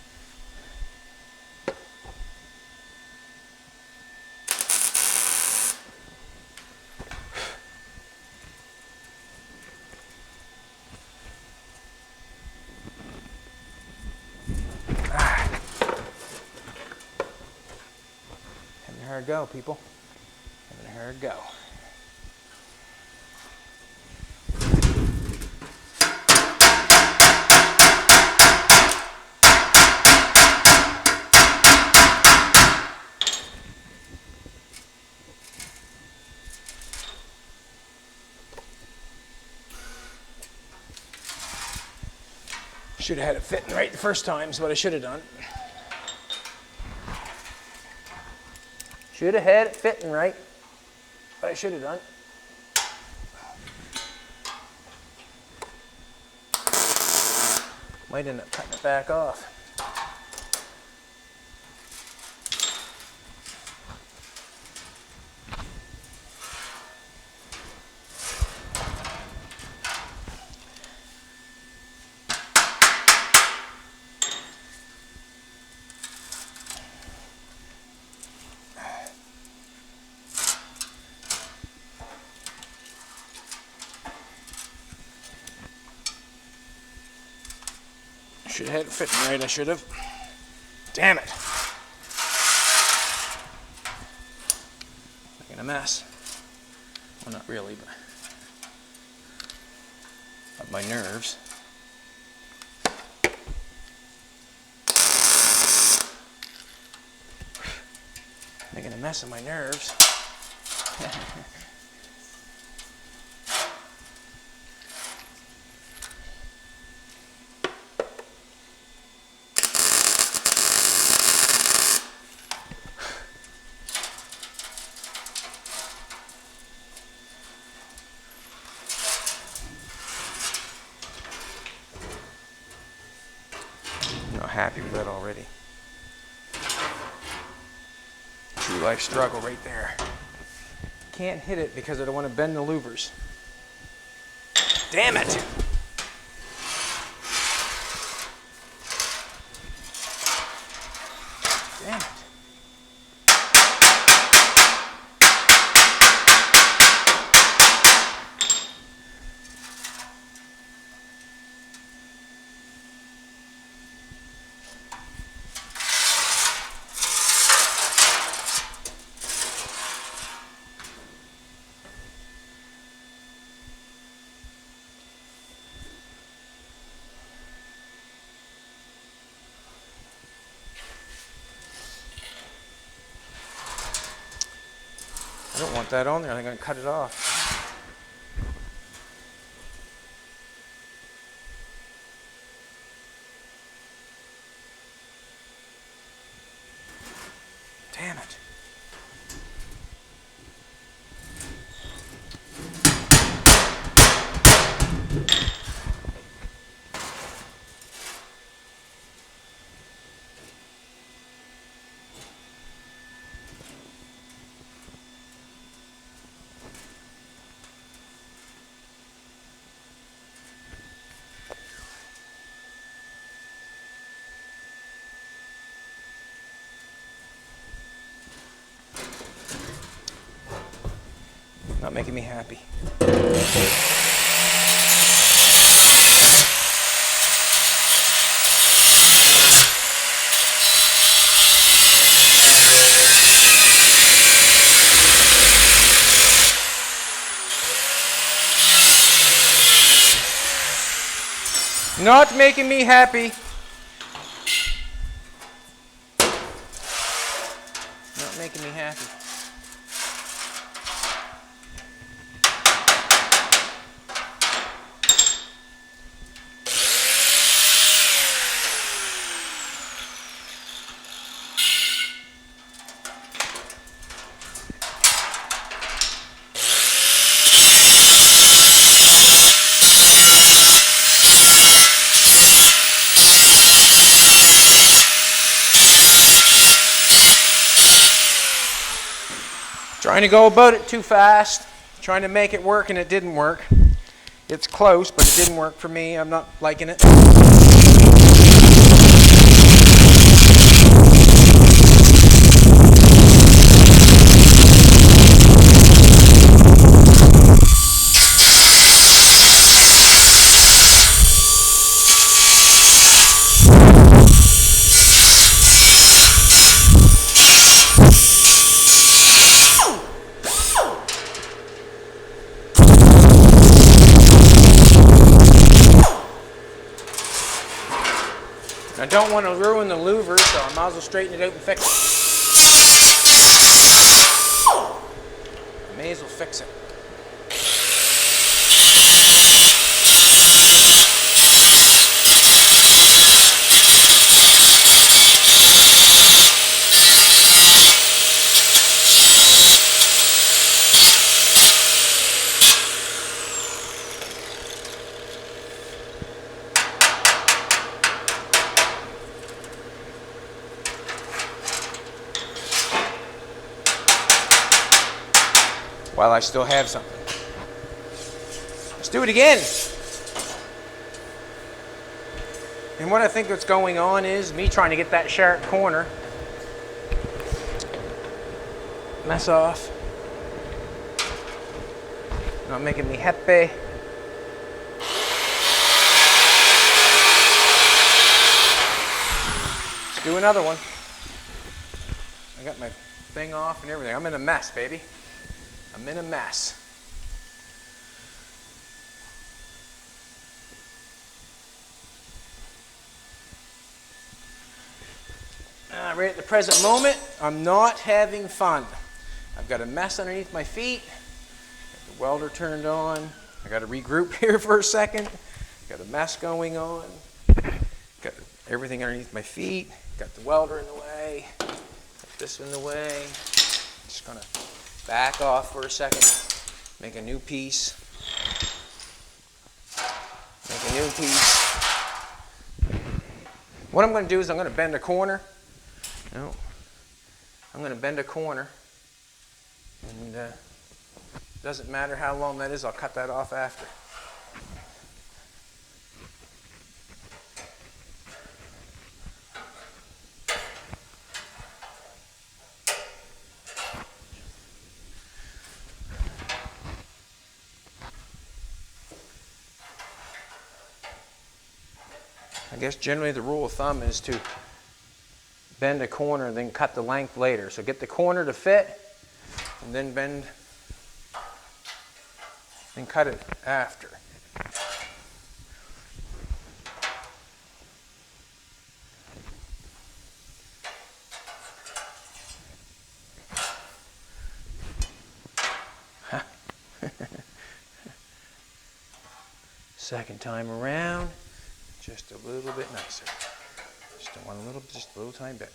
Having a hard go, people. Having a hard go. Should have had it fitting right the first time is what I should have done. Should have had it fitting right. What I should have done. Might end up cutting it back off. Should have had it fitting right, I should have. Damn it. Making a mess. Well, not really, but of my nerves. Making a mess of my nerves. happy with that already. True life struggle right there. Can't hit it because I don't want to bend the louvers. Damn it! Damn it. I don't want that on there. I'm going to cut it off. Damn it. Not making me happy. Not making me happy. Not making me happy. Trying to go about it too fast, trying to make it work, and it didn't work. It's close, but it didn't work for me. I'm not liking it. I don't want to ruin the louver, so I might as well straighten it out and fix it. I may as well fix it. While I still have something. Let's do it again. And what I think that's going on is me trying to get that sharp corner. Mess off. Not making me happy. Let's do another one. I got my thing off and everything. I'm in a mess, baby. I'm in a mess. Right at the present moment, I'm not having fun. I've got a mess underneath my feet. Got the welder turned on. I got to regroup here for a second. Got a mess going on. Got everything underneath my feet. Got the welder in the way. Got this in the way. Just gonna back off for a second, make a new piece, What I'm going to do is I'm going to bend a corner. No, I'm going to bend a corner, and doesn't matter how long that is, I'll cut that off after. I guess generally the rule of thumb is to bend a corner and then cut the length later. So get the corner to fit and then bend and cut it after. Second time around, just a little bit nicer. Just want just a little tiny bit.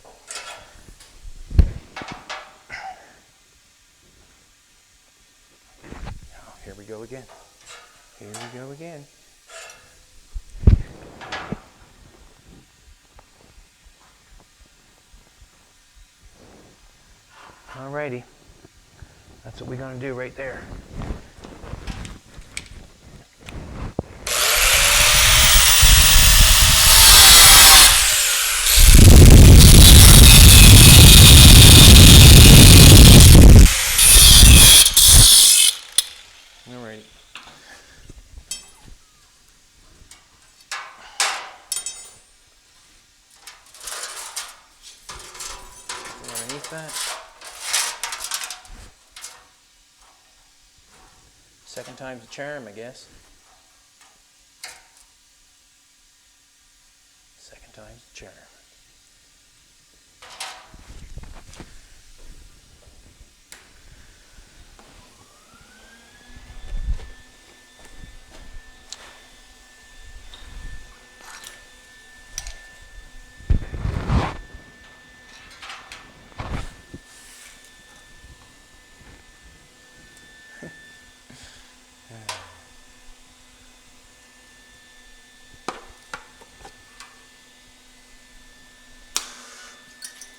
Oh, here we go again. Here we go again. Alrighty, that's what we're going to do right there. Alrighty. Underneath that. Second time's the charm, I guess. Second time's the charm.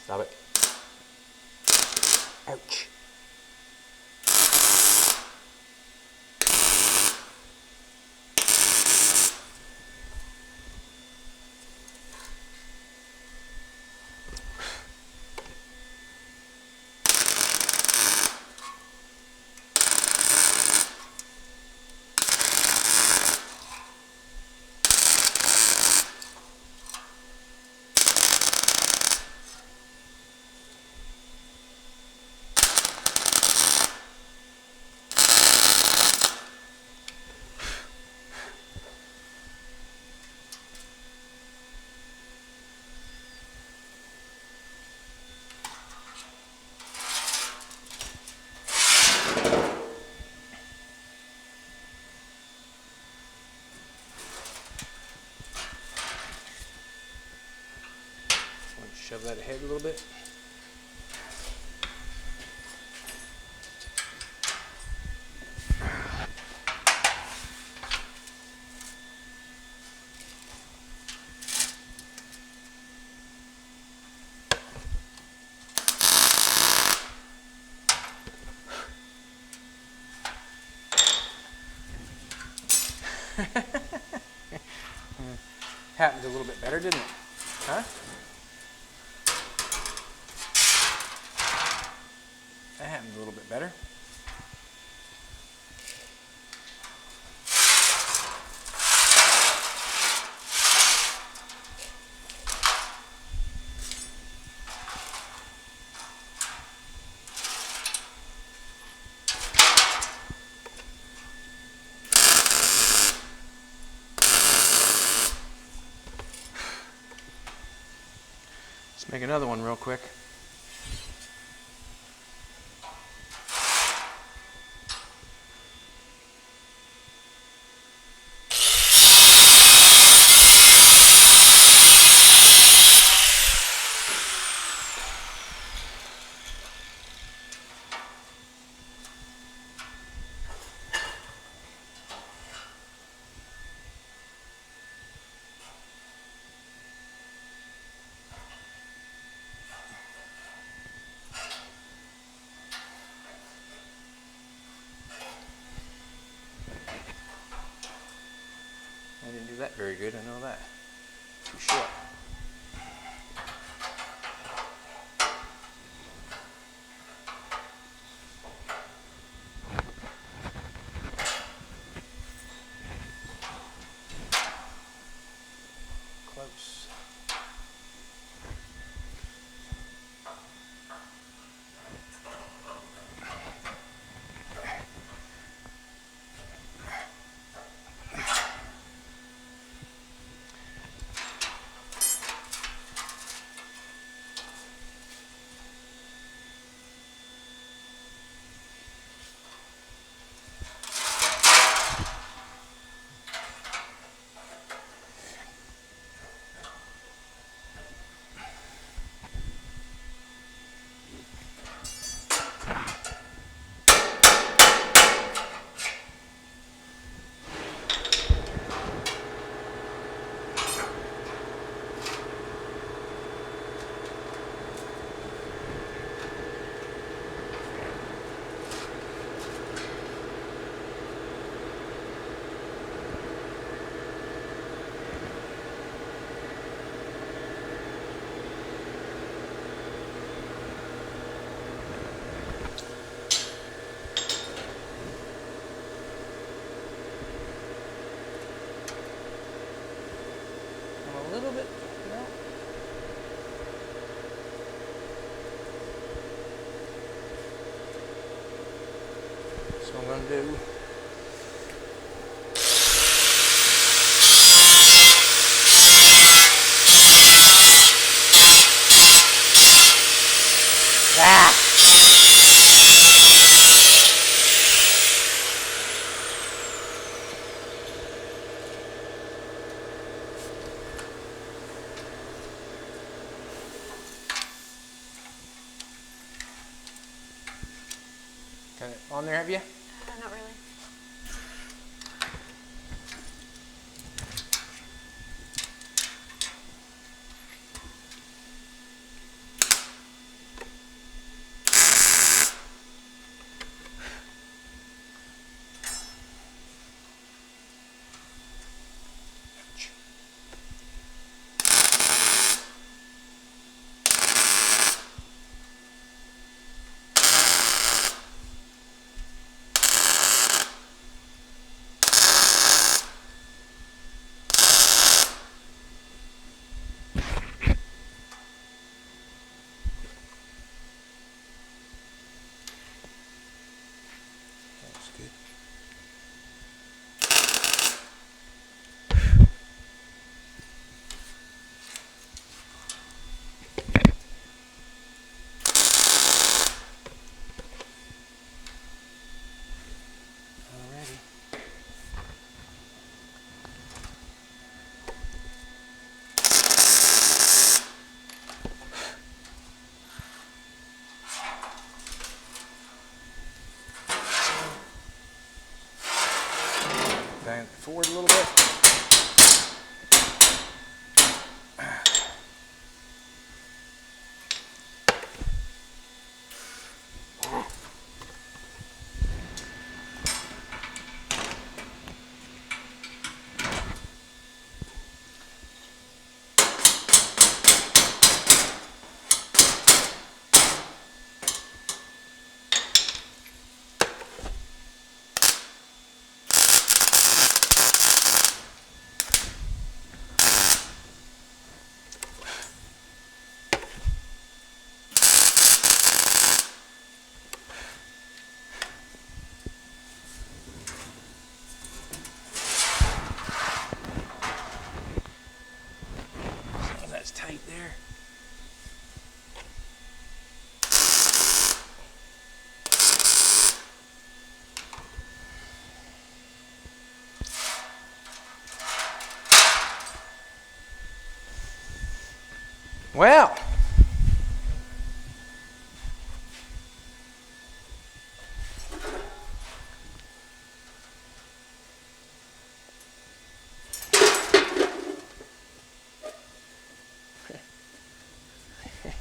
Stop it. Ouch. Shove that ahead a little bit. Happened a little bit better, didn't it? Huh? That happened a little bit better. Let's make another one real quick. very good, I know that. Too short. Close. A little bit, no. So I'm going to do Got it on there, have you? Not really. That's good. Alrighty. Bang it forward a little bit. That's tight there. Well,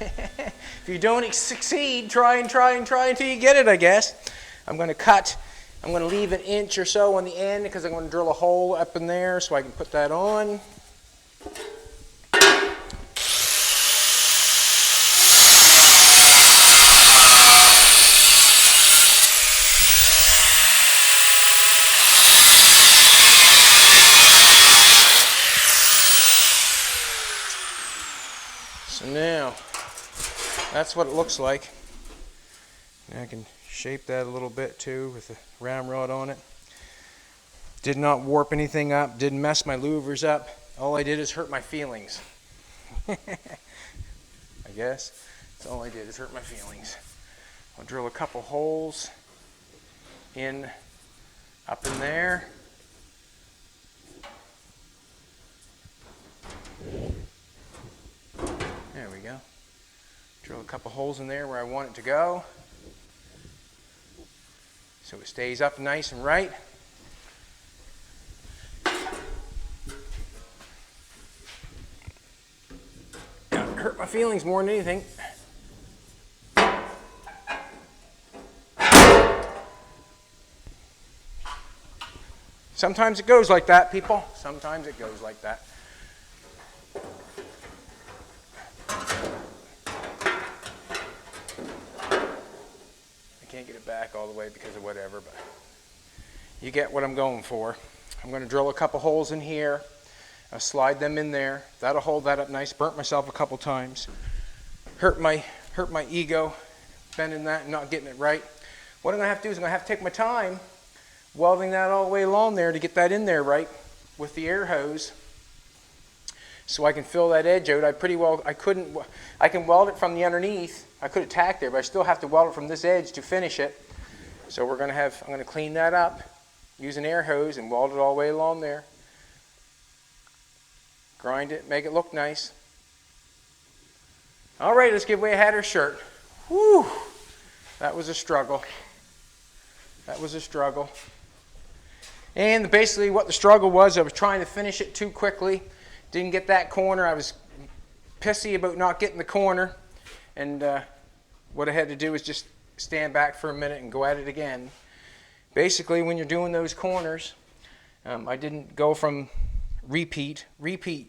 if you don't succeed, try until you get it, I guess. I'm going to cut I'm going to leave 1 inch or so on the end because I'm going to drill a hole up in there so I can put that on. So now, that's what it looks like. Now I can shape that a little bit too with the ramrod on it. Did not warp anything up, didn't mess my louvers up. All I did is hurt my feelings. I guess that's all I did is hurt my feelings. I'll drill a couple holes up in there. There we go. Drill a couple holes in there where I want it to go, so it stays up nice and right. Hurt my feelings more than anything. Sometimes it goes like that, people. Sometimes it goes like that. Can't get it back all the way because of whatever, but you get what I'm going for. I'm going to drill a couple holes in here. I'll slide them in there. That'll hold that up nice. Burnt myself a couple times. Hurt my ego bending that and not getting it right. What I'm going to have to do is I'm going to have to take my time welding that all the way along there to get that in there right with the air hose, so I can fill that edge out. I can weld it from the underneath. I could have tacked there, but I still have to weld it from this edge to finish it. So I'm going to clean that up, use an air hose and weld it all the way along there. Grind it, make it look nice. All right, let's give away a hat or shirt. Whew, that was a struggle. That was a struggle. And basically what the struggle was, I was trying to finish it too quickly. Didn't get that corner. I was pissy about not getting the corner. And what I had to do was just stand back for a minute and go at it again. Basically, when you're doing those corners, I didn't go from repeat.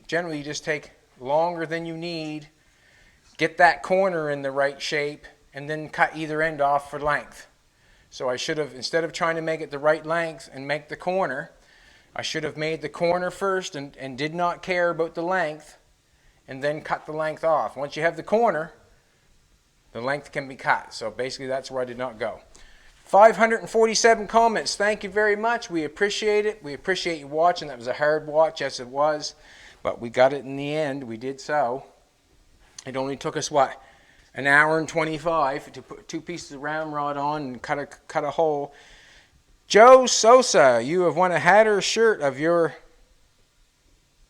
Generally, you just take longer than you need, get that corner in the right shape, and then cut either end off for length. So I should have, instead of trying to make it the right length and make the corner, I should have made the corner first and did not care about the length, and then cut the length off. Once you have the corner, the length can be cut. So basically that's where I did not go. 547 comments. Thank you very much. We appreciate it. We appreciate you watching. That was a hard watch, yes it was, but we got it in the end. We did so. It only took us, what, an hour and 25 to put 2 pieces of ramrod on and cut a hole. Joe Sosa, you have won a hat or a shirt of your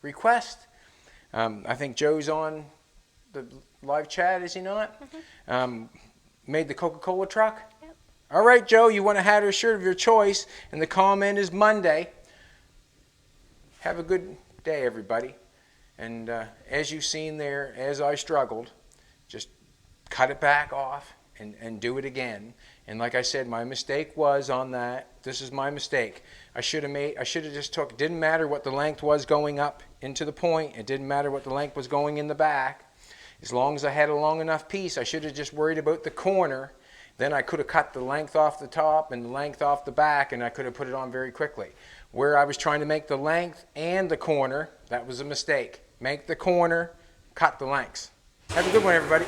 request. I think Joe's on the live chat, is he not? Mm-hmm. Made the Coca-Cola truck? Yep. All right, Joe, you won a hat or a shirt of your choice, and the comment is Monday. Have a good day, everybody. And as you've seen there, as I struggled, just cut it back off and do it again. And like I said, my mistake was on that. This is my mistake. I should have just took, it didn't matter what the length was going up into the point. It didn't matter what the length was going in the back. As long as I had a long enough piece, I should have just worried about the corner. Then I could have cut the length off the top and the length off the back, and I could have put it on very quickly. Where I was trying to make the length and the corner, that was a mistake. Make the corner, cut the lengths. Have a good one, everybody.